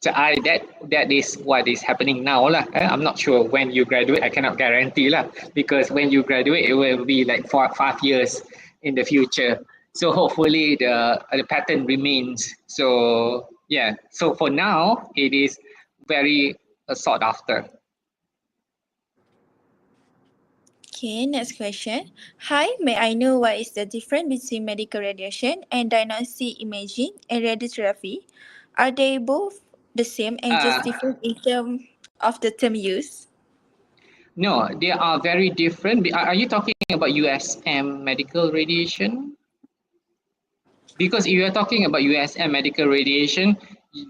S5: So that is what is happening now lah. I'm not sure when you graduate. I cannot guarantee lah, because when you graduate, it will be like 5 years in the future. So hopefully the pattern remains. So yeah. So for now, it is very sought after.
S1: Okay, next question. Hi, may I know what is the difference between medical radiation and diagnostic imaging and radiotherapy? Are they both the same and just different in terms of the term used?
S5: No, they are very different. Are you talking about USM medical radiation? Because if you are talking about USM medical radiation,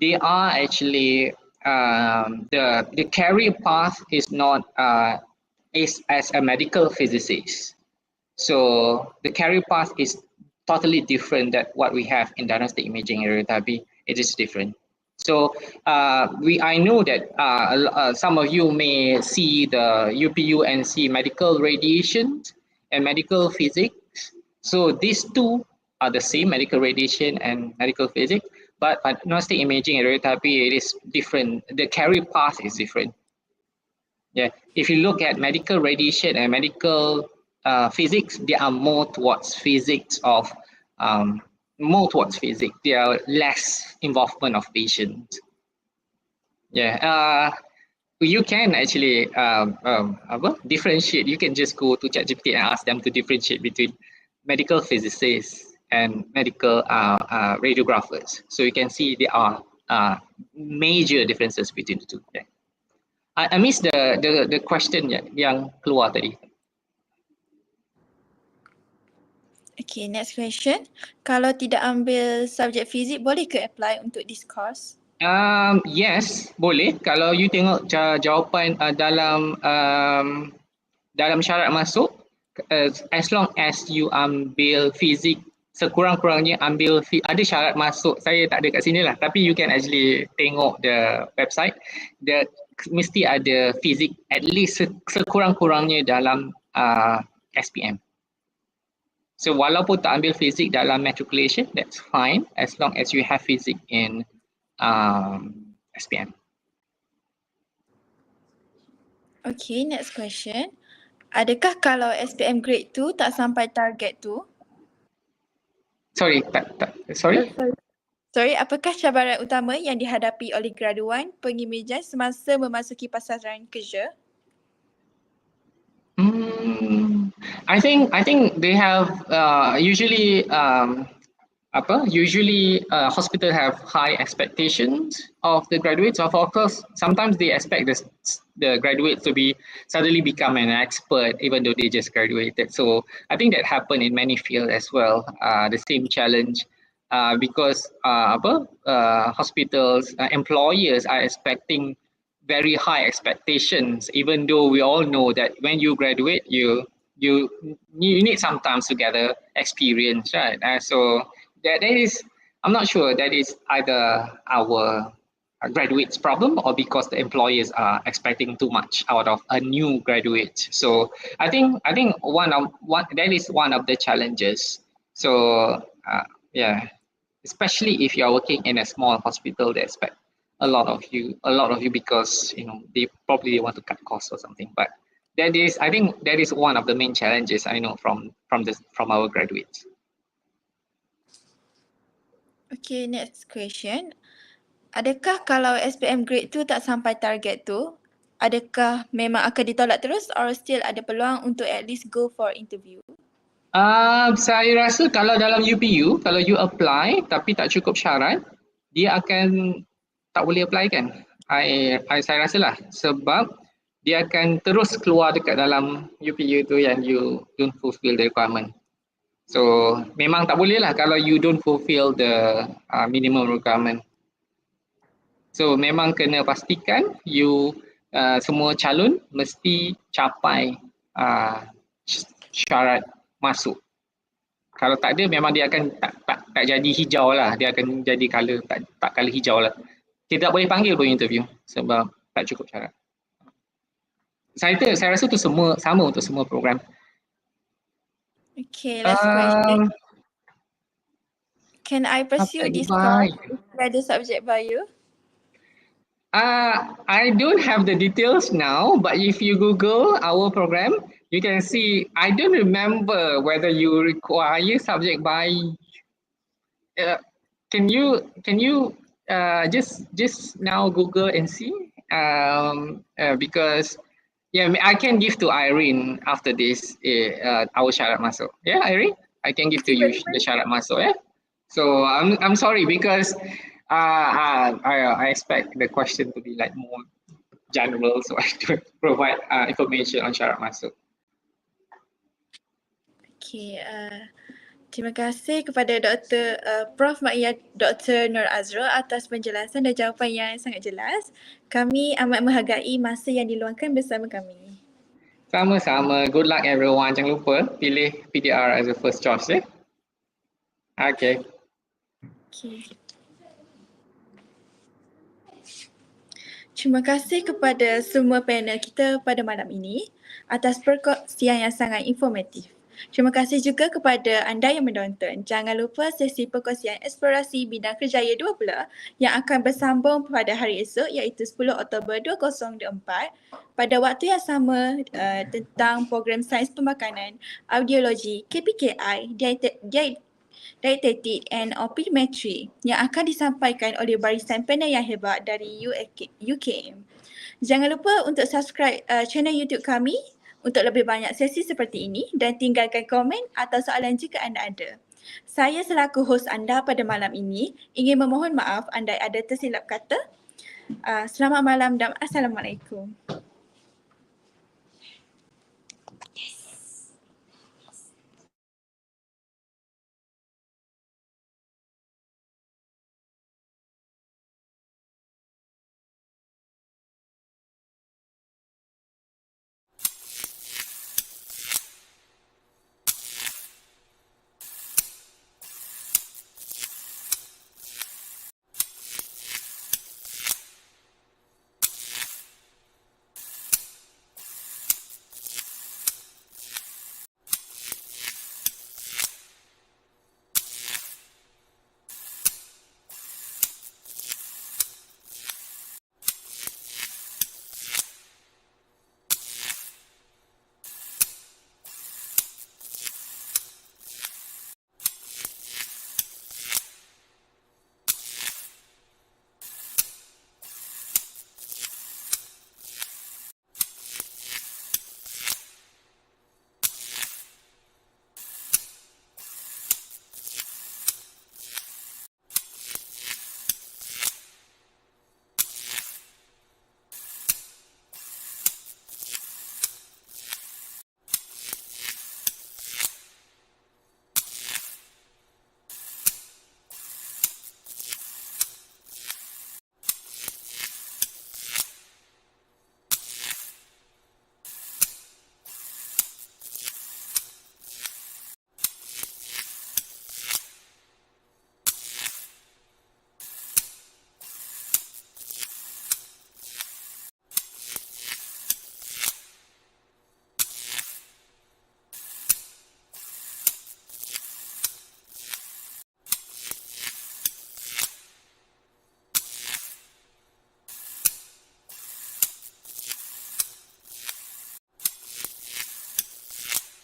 S5: they are actually the career path is not is as a medical physicist. So the career path is totally different than what we have in diagnostic imaging and radiotherapy. It is different. So I know that some of you may see the UPUNC medical radiation and medical physics. So these two are the same, medical radiation and medical physics, but diagnostic imaging and radiotherapy, it is different. The career path is different. Yeah, if you look at medical radiation and medical physics, they are more towards physics of more towards physics. There are less involvement of patients. Yeah, you can actually differentiate. You can just go to ChatGPT and ask them to differentiate between medical physicists and medical radiographers. So you can see there are major differences between the two. Yeah. I missed the question yang keluar tadi.
S1: Okay, next question. Kalau tidak ambil subjek fizik, boleh ke apply untuk this course?
S5: Yes, boleh. Kalau you tengok jawapan dalam syarat masuk, as long as you ambil fizik, sekurang-kurangnya ambil ada syarat masuk. Saya tak ada kat sini lah, tapi you can actually tengok the website. Mesti ada fizik at least sekurang-kurangnya dalam SPM. So walaupun tak ambil fizik dalam matriculation, that's fine as long as you have fizik in SPM.
S1: Okay, next question. Adakah kalau SPM grade 2 tak sampai target tu?
S5: Sorry.
S1: Sorry, apakah cabaran utama yang dihadapi oleh graduan pengimajan semasa memasuki pasaran kerja?
S5: I think they have usually hospital have high expectations of the graduates. Of course, sometimes they expect the graduates to suddenly become an expert even though they just graduated. So I think that happened in many fields as well. The same challenge because hospitals, employers are expecting very high expectations, even though we all know that when you graduate, you need some time to gather experience, right? So that is, I'm not sure that is either our graduates problem, or because the employers are expecting too much out of a new graduate. So I think that is one of the challenges. So yeah, especially if you are working in a small hospital, they expect a lot of you because they probably want to cut costs or something. But I think that is one of the main challenges I know from our graduates.
S1: Okay, next question. Adakah kalau SPM grade tu tak sampai target tu, adakah memang akan ditolak terus or still ada peluang untuk at least go for interview?
S5: Saya rasa kalau dalam UPU, kalau you apply tapi tak cukup syarat, dia akan tak boleh apply kan. Saya rasa lah, sebab dia akan terus keluar dekat dalam UPU tu yang you don't fulfill the requirement. So memang tak boleh lah kalau you don't fulfill the minimum requirement. So memang kena pastikan you semua calon mesti capai syarat masuk. Kalau tak ada, memang dia akan tak jadi hijau lah. Dia akan jadi color tak color hijau lah. Tidak boleh panggil pun interview sebab tak cukup syarat. Saya rasa tu sama untuk semua program.
S1: Okay, last question. Can I pursue this course by the subject bio?
S5: I don't have the details now, but if you Google our program, you can see. I don't remember whether you require subject by. Can you just now Google and see? Because I can give to Irene after this our syarat masuk. Yeah, Irene, I can give to you the syarat masuk. Yeah. So I'm sorry because I expect the question to be like more general, so I don't provide information on syarat masuk.
S1: Okay, terima kasih kepada Prof. Maia Dr. Nur Azrul atas penjelasan dan jawapan yang sangat jelas. Kami amat menghargai masa yang diluangkan bersama kami.
S5: Sama-sama. Good luck everyone. Jangan lupa pilih PDR as a first choice. Okay.
S1: Terima kasih kepada semua panel kita pada malam ini atas perkongsian yang sangat informatif. Terima kasih juga kepada anda yang menonton. Jangan lupa sesi perkongsian eksplorasi bidang kerjaya 2 pula yang akan bersambung pada hari esok iaitu 10 Oktober 2024 pada waktu yang sama tentang program Sains Pemakanan, Audiologi, KPKI, Dietetik and Optometry yang akan disampaikan oleh barisan panel yang hebat dari UKM. Jangan lupa untuk subscribe channel YouTube kami untuk lebih banyak sesi seperti ini dan tinggalkan komen atau soalan jika anda ada. Saya selaku hos anda pada malam ini ingin memohon maaf andai ada tersilap kata. Selamat malam dan Assalamualaikum.